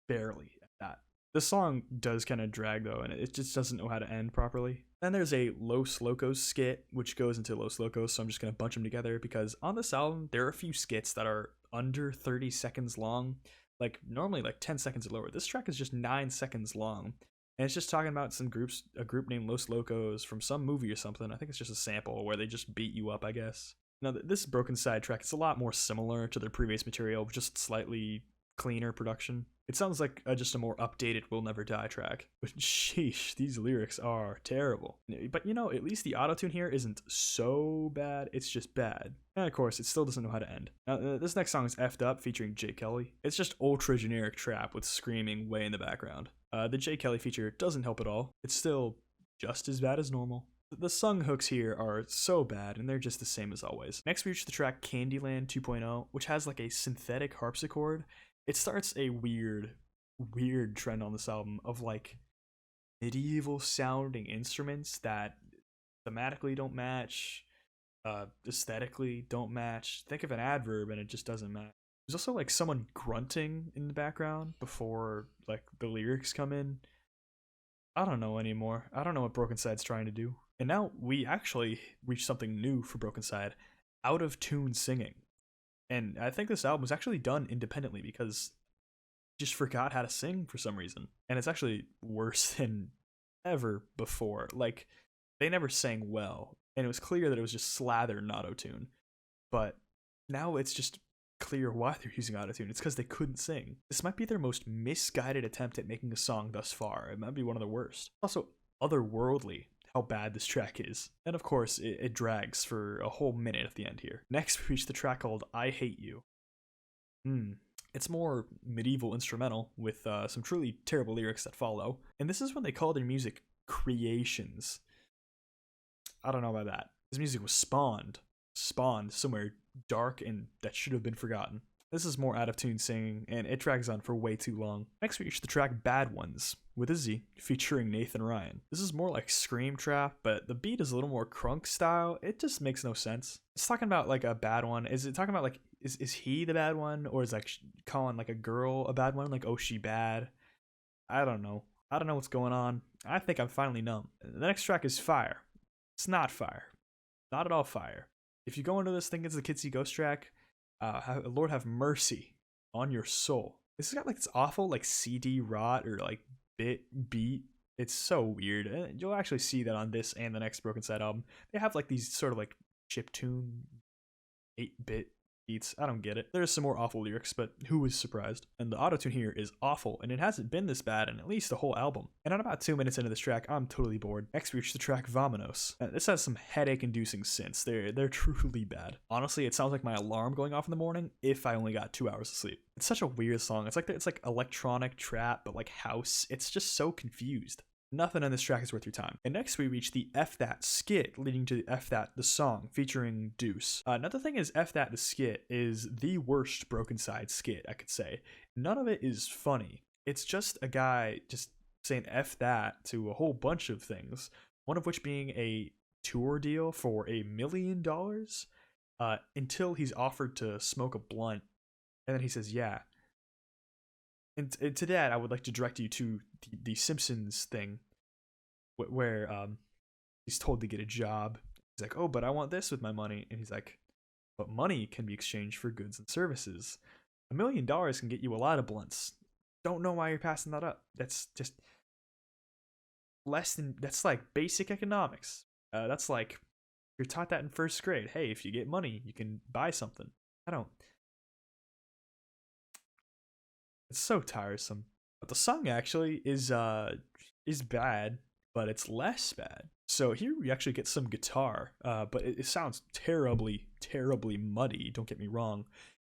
[SPEAKER 1] barely at that. The song does kind of drag though, and it just doesn't know how to end properly. Then there's a Los Locos skit, which goes into Los Locos, so I'm just going to bunch them together because on this album, there are a few skits that are under 30 seconds long, like normally like 10 seconds or lower. This track is just 9 seconds long. And it's just talking about a group named Los Locos from some movie or something. I think it's just a sample where they just beat you up, I guess. Now, this Brokencyde track is a lot more similar to their previous material, just slightly cleaner production. It sounds like just a more updated Will Never Die track. But sheesh, these lyrics are terrible. But at least the autotune here isn't so bad, it's just bad. And of course, it still doesn't know how to end. Now, this next song is Effed Up featuring J. Kelly. It's just ultra generic trap with screaming way in the background. The J. Kelly feature doesn't help at all. It's still just as bad as normal. The sung hooks here are so bad, and they're just the same as always. Next, we reach the track Candyland 2.0, which has like a synthetic harpsichord. It starts a weird trend on this album of like medieval sounding instruments that thematically don't match, aesthetically don't match. Think of an adverb and it just doesn't match. There's also like someone grunting in the background before like the lyrics come in. I don't know anymore. I don't know what Brokencyde's trying to do. And now we actually reach something new for Brokencyde, out of tune singing. And I think this album was actually done independently because just forgot how to sing for some reason. And it's actually worse than ever before. Like, they never sang well. And it was clear that it was just slathered in auto-tune. But now it's just clear why they're using autotune. It's because they couldn't sing. This might be their most misguided attempt at making a song thus far. It might be one of the worst. Also, otherworldly how bad this track is. And of course, it drags for a whole minute at the end here. Next, we reach the track called I Hate You. It's more medieval instrumental with some truly terrible lyrics that follow. And this is when they call their music creations. I don't know about that. This music was spawned somewhere dark and that should have been forgotten. This is more out of tune singing, and it drags on for way too long. Next, we reach the track Bad Ones, with a Z, featuring Nathan Ryan. This is more like scream trap, but the beat is a little more crunk style. It just makes no sense. It's talking about like a bad one. Is it talking about like, is he the bad one? Or is like calling like a girl a bad one? Like, oh, she bad? I don't know. I don't know what's going on. I think I'm finally numb. The next track is Fire. It's not fire. Not at all fire. If you go into this thinking it's the Kitsy Ghost track, Lord have mercy on your soul. This has got like this awful like CD rot or like beat. It's so weird. And you'll actually see that on this and the next Brokencyde album. They have like these sort of like chiptune 8-bit beats. I don't get it. There's some more awful lyrics, but who was surprised? And the autotune here is awful, and it hasn't been this bad in at least the whole album. And at about 2 minutes into this track, I'm totally bored. Next, we reach the track Vominos. This has some headache-inducing synths. They're truly bad. Honestly, it sounds like my alarm going off in the morning if I only got 2 hours of sleep. It's such a weird song. It's like electronic trap, but like house. It's just so confused. Nothing in this track is worth your time. And next we reach the F That skit leading to F That the song featuring Deuce. Another thing is F That the skit is the worst Brokencyde skit, I could say. None of it is funny. It's just a guy just saying F that to a whole bunch of things, one of which being a tour deal for $1 million until he's offered to smoke a blunt, and then he says, "Yeah." And to that, I would like to direct you to the Simpsons thing, where he's told to get a job. He's like, "Oh, but I want this with my money," and he's like, "But money can be exchanged for goods and services. $1 million can get you a lot of blunts. Don't know why you're passing that up. That's just that's like basic economics. That's like you're taught that in first grade. Hey, if you get money, you can buy something. I don't. It's so tiresome. But the song actually is bad, but it's less bad. So here we actually get some guitar, but it sounds terribly, terribly muddy. Don't get me wrong,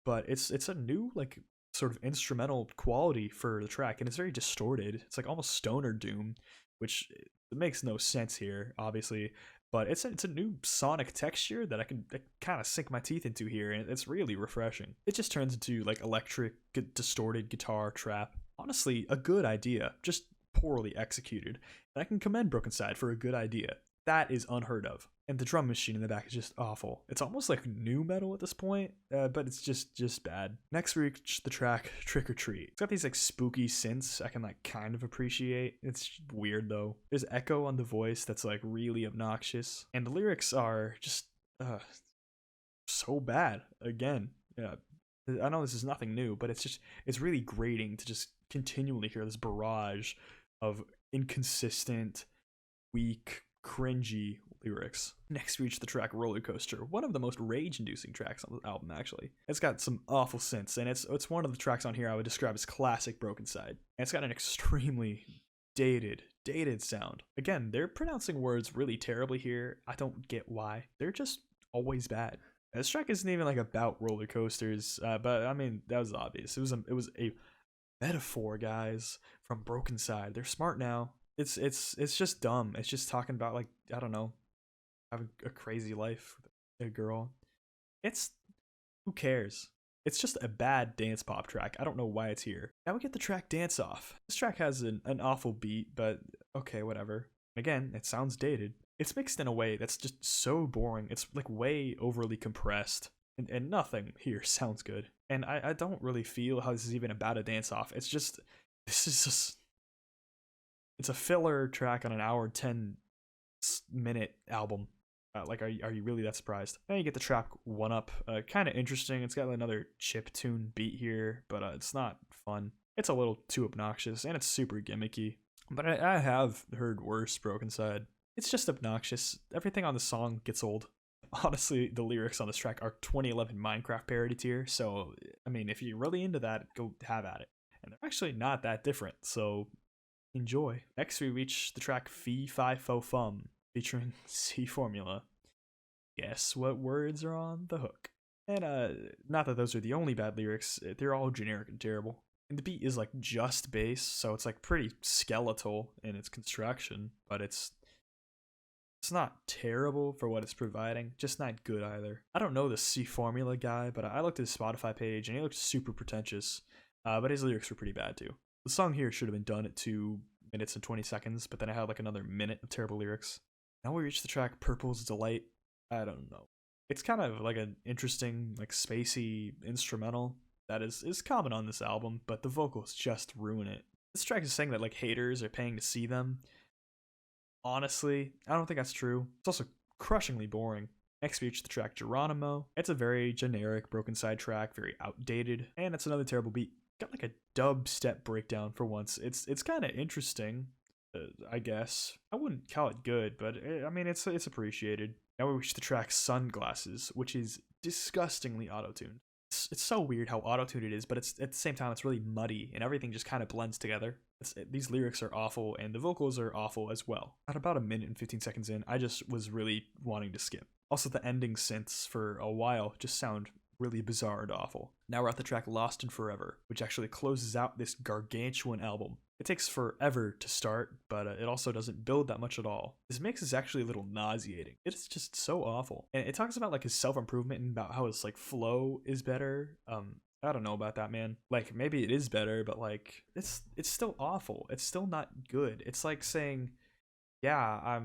[SPEAKER 1] but it's a new like sort of instrumental quality for the track, and it's very distorted. It's like almost stoner doom, which it makes no sense here, obviously. But it's a new sonic texture that I can kind of sink my teeth into here, and it's really refreshing. It just turns into like electric, distorted guitar trap. Honestly, a good idea, just poorly executed. And I can commend Brokencyde for a good idea. That is unheard of. And the drum machine in the back is just awful. It's almost like new metal at this point, but it's just bad. Next we reach the track Trick or Treat. It's got these like spooky synths I can like kind of appreciate. It's weird though. There's echo on the voice that's like really obnoxious, and the lyrics are just so bad. Again, yeah, I know this is nothing new, but it's really grating to just continually hear this barrage of inconsistent, weak, cringy lyrics. Next we reach the track Roller Coaster, one of the most rage-inducing tracks on the album actually. It's got some awful synths, and it's one of the tracks on here I would describe as classic Brokencyde. And it's got an extremely dated sound. Again, they're pronouncing words really terribly here. I don't get why. They're just always bad. This track isn't even like about roller coasters, but I mean that was obvious. It was a metaphor, guys, from Brokencyde. They're smart now. It's just dumb. It's just talking about like, I don't know, having a crazy life with a girl. It's who cares? It's just a bad dance pop track. I don't know why it's here. Now we get the track Dance Off. This track has an awful beat, but okay, whatever. Again, it sounds dated. It's mixed in a way that's just so boring. It's like way overly compressed. And nothing here sounds good. And I don't really feel how this is even about a dance off. It's just, it's a filler track on an hour and 10-minute album. Like, are you really that surprised? Then you get the track One Up. Kind of interesting. It's got another chip tune beat here, but it's not fun. It's a little too obnoxious, and it's super gimmicky. But I have heard worse Brokencyde. It's just obnoxious. Everything on the song gets old. Honestly, the lyrics on this track are 2011 Minecraft parody tier, so, I mean, if you're really into that, go have at it. And they're actually not that different, so enjoy. Next, we reach the track Fee Fi Fo Fum, featuring C Formula. Guess what words are on the hook? And, not that those are the only bad lyrics, they're all generic and terrible. And the beat is, like, just bass, so it's, like, pretty skeletal in its construction, but it's not terrible for what it's providing, just not good either. I don't know the C Formula guy, but I looked at his Spotify page and he looked super pretentious, but his lyrics were pretty bad too. The song here should have been done at 2 minutes and 20 seconds, but then I had like another minute of terrible lyrics. Now we reach the track Purple's Delight. I don't know. It's kind of like an interesting, like spacey instrumental that is common on this album, but the vocals just ruin it. This track is saying that like haters are paying to see them. Honestly, I don't think that's true. It's also crushingly boring. Next we reach the track Geronimo. It's a very generic Brokencyde track, very outdated, and it's another terrible beat. Got like a dubstep breakdown for once. It's kind of interesting, I guess. I wouldn't call it good, but I mean it's appreciated. Now we reach the track Sunglasses, which is disgustingly auto-tuned. It's so weird how auto-tuned it is, but it's at the same time it's really muddy and everything just kind of blends together. These lyrics are awful and the vocals are awful as well. At about a minute and 15 seconds in, I just was really wanting to skip. Also, the ending synths for a while just sound really bizarre and awful. Now we're at the track Lost and Forever, which actually closes out this gargantuan album. It takes forever to start, but it also doesn't build that much at all. This mix is actually a little nauseating. It's just so awful. And it talks about like his self-improvement and about how his like flow is better. I don't know about that, man. Like maybe it is better, but like it's still awful. It's still not good. It's like saying, yeah,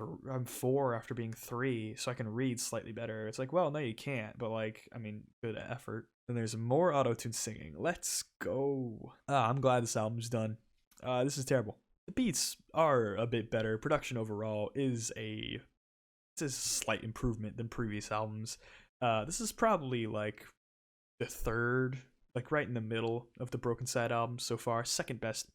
[SPEAKER 1] I'm 4 after being 3, so I can read slightly better. It's like, well, no, you can't, but like, I mean, good effort. Then there's more auto-tune singing. Let's go. I'm glad this album's done. This is terrible. The beats are a bit better. Production overall is it's a slight improvement than previous albums. This is probably like the third, like right in the middle of the Brokencyde album so far. Second best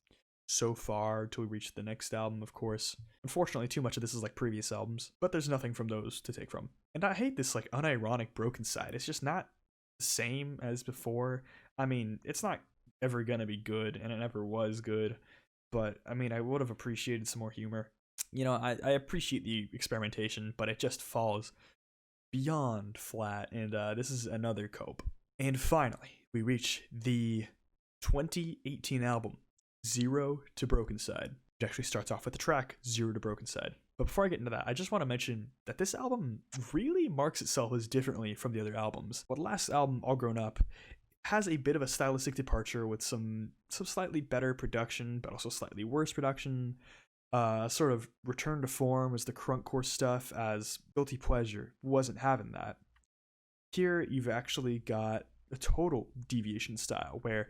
[SPEAKER 1] so far until we reach the next album, of course. Unfortunately, too much of this is like previous albums, but there's nothing from those to take from. And I hate this like unironic Brokencyde. It's just not the same as before. I mean, it's not ever gonna be good, and it never was good. But I mean, I would have appreciated some more humor. You know, I appreciate the experimentation, but it just falls beyond flat, and this is another cope. And finally, we reach the 2018 album, Zero to Brokencyde. It actually starts off with the track Zero to Brokencyde. But before I get into that, I just want to mention that this album really marks itself as differently from the other albums. Well, the last album, All Grown Up, has a bit of a stylistic departure with some slightly better production, but also slightly worse production. Sort of return to form as the crunkcore stuff, as Guilty Pleasure wasn't having that. Here, you've actually got a total deviation style where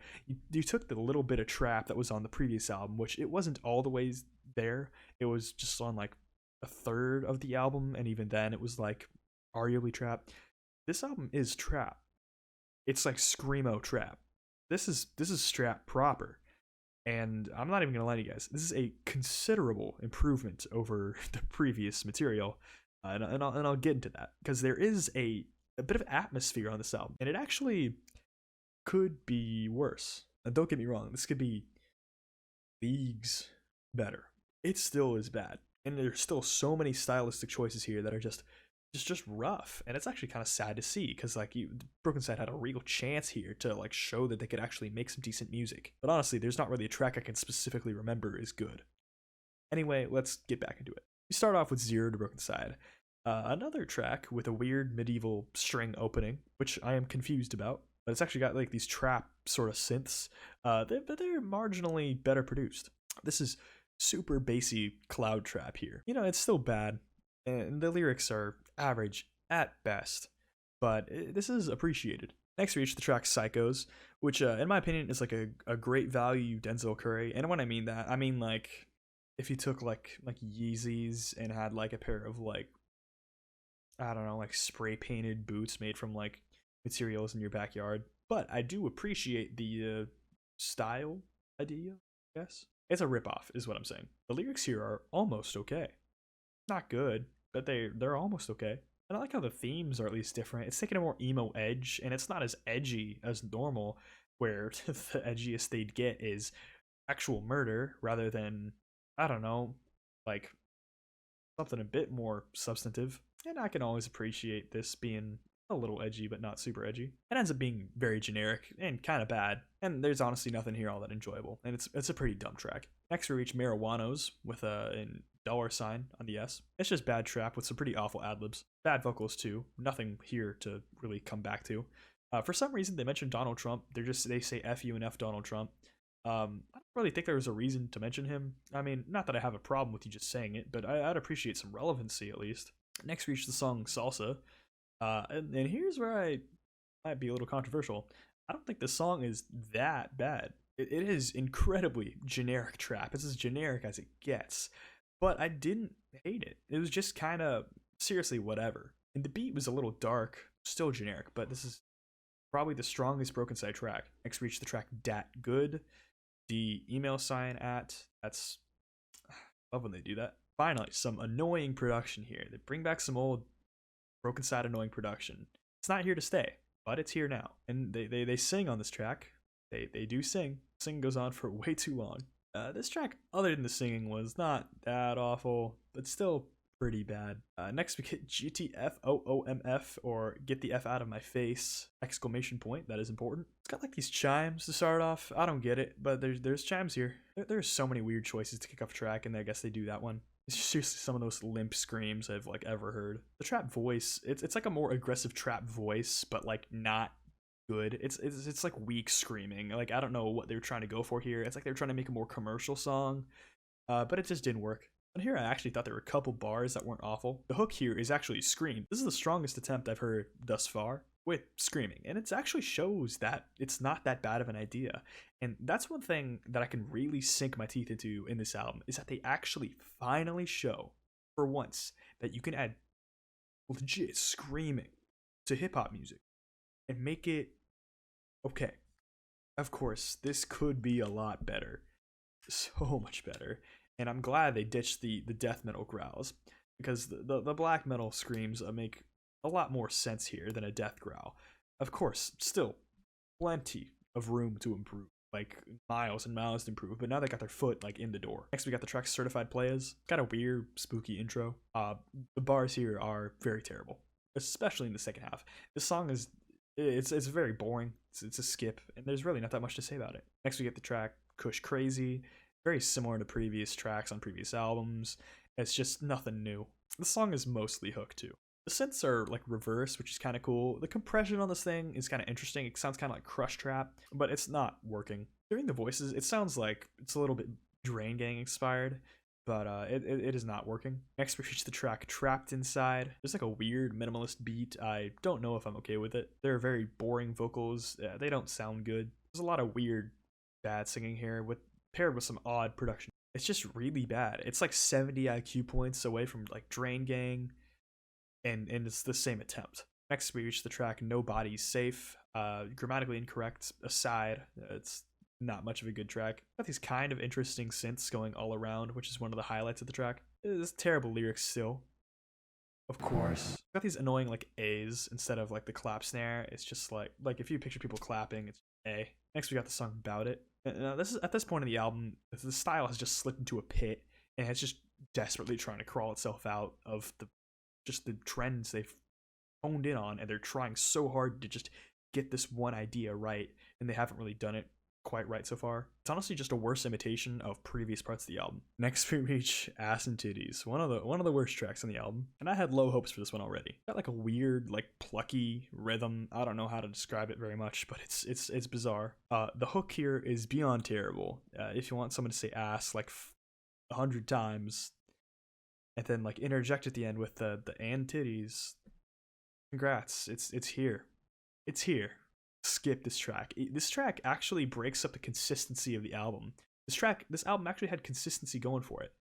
[SPEAKER 1] you took the little bit of trap that was on the previous album, which it wasn't all the way there. It was just on like a third of the album, and even then it was like arguably trap. This album is trap. It's like screamo trap. This is trap proper. And I'm not even gonna lie to you guys, this is a considerable improvement over the previous material, and I'll get into that because there is a bit of atmosphere on this album, and it actually could be worse. And don't get me wrong, this could be leagues better. It still is bad, and there's still so many stylistic choices here that are just rough, and it's actually kind of sad to see because like Brokencyde had a real chance here to like show that they could actually make some decent music. But honestly, there's not really a track I can specifically remember is good. Anyway, let's get back into it. We start off with Zero to Brokencyde, another track with a weird medieval string opening, which I am confused about. But it's actually got like these trap sort of synths, but they're marginally better produced. This is super bassy cloud trap here. You know, it's still bad, and the lyrics are average at best, but this is appreciated. Next we reach the track Psychos, which in my opinion is like a great value Denzel Curry. And when I mean that, I mean like if you took like Yeezys and had like a pair of like, I don't know, like spray painted boots made from like materials in your backyard. But I do appreciate the style idea, I guess. It's a ripoff is what I'm saying. The lyrics here are almost okay. Not good, but they're almost okay. And I like how the themes are at least different. It's taking a more emo edge, and it's not as edgy as normal, where the edgiest they'd get is actual murder rather than, I don't know, like something a bit more substantive. And I can always appreciate this being a little edgy, but not super edgy. It ends up being very generic and kind of bad, and there's honestly nothing here all that enjoyable, and it's a pretty dumb track. Next we reach Marijuanos with a $sign on the S. It's just bad trap with some pretty awful ad-libs. Bad vocals too. Nothing here to really come back to. For some reason they mentioned Donald Trump. They say F you and F Donald Trump. I don't really think there was a reason to mention him. I mean, not that I have a problem with you just saying it, but I'd appreciate some relevancy at least. Next we reach the song Salsa. And here's where I might be a little controversial. I don't think the song is that bad. It is incredibly generic trap. It's as generic as it gets. But I didn't hate it. It was just kind of seriously whatever. And the beat was a little dark, still generic, but this is probably the strongest Brokencyde track. Next we reach the track Dat Good. The email sign at, that's, I love when they do that. Finally, some annoying production here. They bring back some old Brokencyde annoying production. It's not here to stay, but it's here now. And they sing on this track. They do sing. Singing goes on for way too long. This track, other than the singing, was not that awful, but still pretty bad. Next we get GTFOOMF, or Get the F Out of My Face, exclamation point. That is important. It's got like these chimes to start off. I don't get it, but there's chimes here. There's so many weird choices to kick off a track, and I guess they do that one. It's seriously some of those limp screams I've like ever heard. The trap voice, it's like a more aggressive trap voice, but like not good. It's like weak screaming. Like I don't know what they were trying to go for here. It's like they were trying to make a more commercial song, but it just didn't work. And here I actually thought there were a couple bars that weren't awful. The hook here is actually scream. This is the strongest attempt I've heard thus far with screaming, and it actually shows that it's not that bad of an idea. And that's one thing that I can really sink my teeth into in this album, is that they actually finally show, for once, that you can add legit screaming to hip-hop music and make it okay. Of course, this could be a lot better, so much better, and I'm glad they ditched the death metal growls, because the black metal screams make a lot more sense here than a death growl. Of course, still plenty of room to improve, like miles and miles to improve, but now they got their foot like in the door. Next we got the track Certified Players. Got a weird spooky intro. The bars here are very terrible, especially in the second half. This song is it's very boring. It's a skip, and there's really not that much to say about it. Next we get the track Kush Crazy, very similar to previous tracks on previous albums. It's just nothing new. The song is mostly hook too. The synths are like reversed, which is kind of cool. The compression on this thing is kind of interesting. It sounds kind of like Crush Trap, but it's not working. Hearing the voices, it sounds like it's a little bit Drain Gang inspired, but it is not working. Next we reach the track Trapped Inside. There's like a weird minimalist beat. I don't know if I'm okay with it. There are very boring vocals. They don't sound good. There's a lot of weird bad singing here with paired with some odd production. It's just really bad. It's like 70 IQ points away from like Drain Gang, and it's the same attempt. Next we reach the track Nobody's Safe. Grammatically incorrect aside, it's not much of a good track. Got these kind of interesting synths going all around, which is one of the highlights of the track. It's terrible lyrics still, of course. Got these annoying like A's instead of like the clap snare. It's just like if you picture people clapping, it's A. Next we got the song Bout It. This is at this point in the album, the style has just slipped into a pit, and it's just desperately trying to crawl itself out of the trends they've honed in on, and they're trying so hard to just get this one idea right, and they haven't really done it quite right so far. It's honestly just a worse imitation of previous parts of the album. Next we reach Ass and Titties, one of the worst tracks on the album, and I had low hopes for this one already. Got like a weird like plucky rhythm. I don't know how to describe it very much, but it's bizarre. The hook here is beyond terrible. If you want someone to say ass like 100 times and then like interject at the end with the and titties, congrats, it's here. It's here. Skip this track. This track actually breaks up the consistency of the album. This album actually had consistency going for it,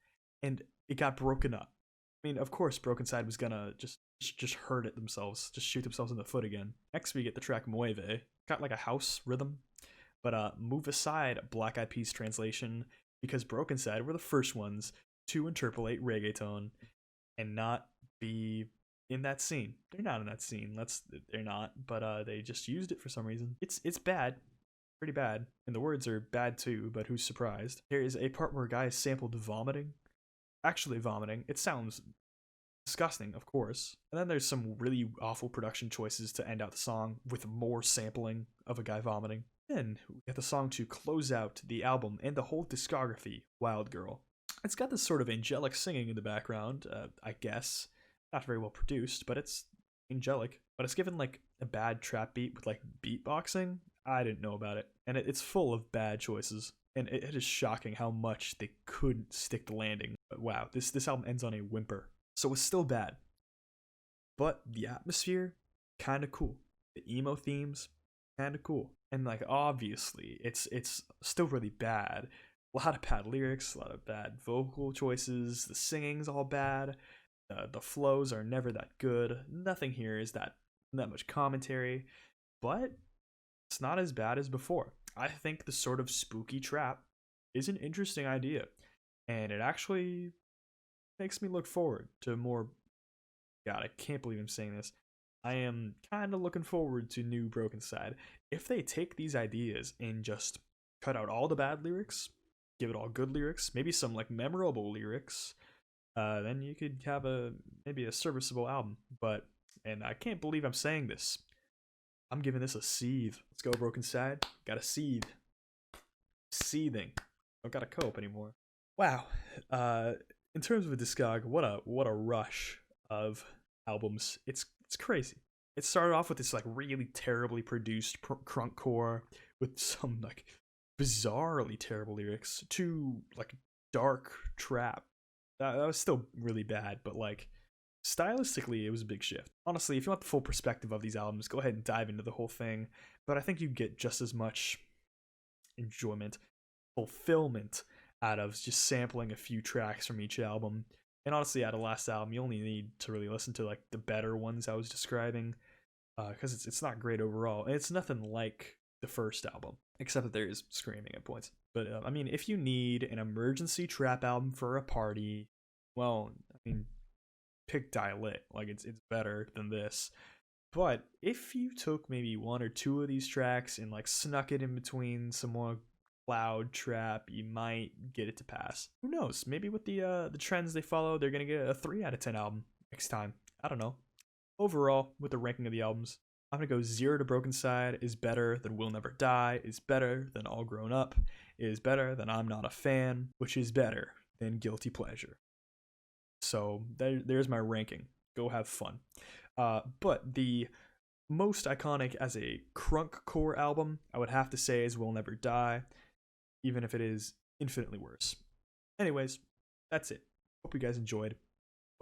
[SPEAKER 1] and it got broken up. I mean, of course, Brokencyde was gonna just hurt it themselves, just shoot themselves in the foot again. Next, we get the track Mueve. Got like a house rhythm, but move aside Black Eyed Peas translation, because Brokencyde were the first ones to interpolate reggaeton and not be in that scene. They're not in that scene. They're not, but they just used it for some reason. It's bad. Pretty bad. And the words are bad too, but who's surprised? There is a part where a guy is sampled vomiting. Actually vomiting. It sounds disgusting, of course. And then there's some really awful production choices to end out the song with more sampling of a guy vomiting. Then we get the song to close out the album and the whole discography, Wild Girl. It's got this sort of angelic singing in the background, I guess. Not very well produced, but it's angelic. But it's given like a bad trap beat with like beatboxing. I didn't know about it. And it's full of bad choices. And it is shocking how much they couldn't stick the landing. But wow, this album ends on a whimper. So it's still bad. But the atmosphere, kinda cool. The emo themes, kinda cool. And like obviously, it's still really bad. A lot of bad lyrics, a lot of bad vocal choices, the singing's all bad. The flows are never that good. Nothing here is that much commentary, but it's not as bad as before. I think the sort of spooky trap is an interesting idea, and it actually makes me look forward to more. God, I can't believe I'm saying this. I am kind of looking forward to new Brokencyde. If they take these ideas and just cut out all the bad lyrics, give it all good lyrics, maybe some like memorable lyrics, then you could have maybe a serviceable album. And I can't believe I'm saying this. I'm giving this a seethe. Let's go, Brokencyde. Got a seethe. Seething. Don't gotta cope anymore. Wow. In terms of a discog, what a rush of albums. It's crazy. It started off with this like really terribly produced crunkcore with some like bizarrely terrible lyrics to like dark trap that was still really bad, but like stylistically, it was a big shift. Honestly, if you want the full perspective of these albums, go ahead and dive into the whole thing. But I think you get just as much enjoyment, fulfillment out of just sampling a few tracks from each album. And honestly, out of last album, you only need to really listen to like the better ones I was describing, because it's not great overall, and it's nothing like the first album, except that there is screaming at points. But I mean, if you need an emergency trap album for a party, well, I mean, pick Dial It. Like it's better than this. But if you took maybe one or two of these tracks and like snuck it in between some more cloud trap, you might get it to pass. Who knows? Maybe with the trends they follow, they're gonna get a 3 out of 10 album next time. I don't know. Overall, with the ranking of the albums, I'm gonna go 0 to Brokencyde is better than Will Never Die, is better than All Grown Up, is better than I'm Not a Fan, which is better than Guilty Pleasure. So there's my ranking. Go have fun. But the most iconic as a crunk core album, I would have to say, is Will Never Die, even if it is infinitely worse. Anyways, that's it. Hope you guys enjoyed.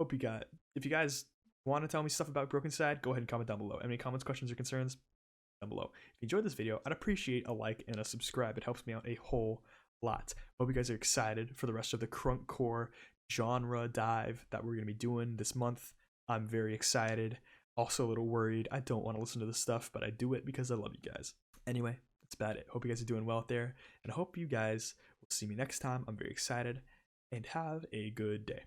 [SPEAKER 1] Hope you got. If you guys want to tell me stuff about Brokencyde, go ahead and comment down below. Any comments, questions, or concerns? Down below. If you enjoyed this video, I'd appreciate a like and a subscribe. It helps me out a whole lot. Hope you guys are excited for the rest of the crunk core genre dive that we're going to be doing this month. I'm very excited. Also a little worried. I don't want to listen to this stuff, but I do it because I love you guys. Anyway, that's about it. Hope you guys are doing well out there, and I hope you guys will see me next time. I'm very excited, and have a good day.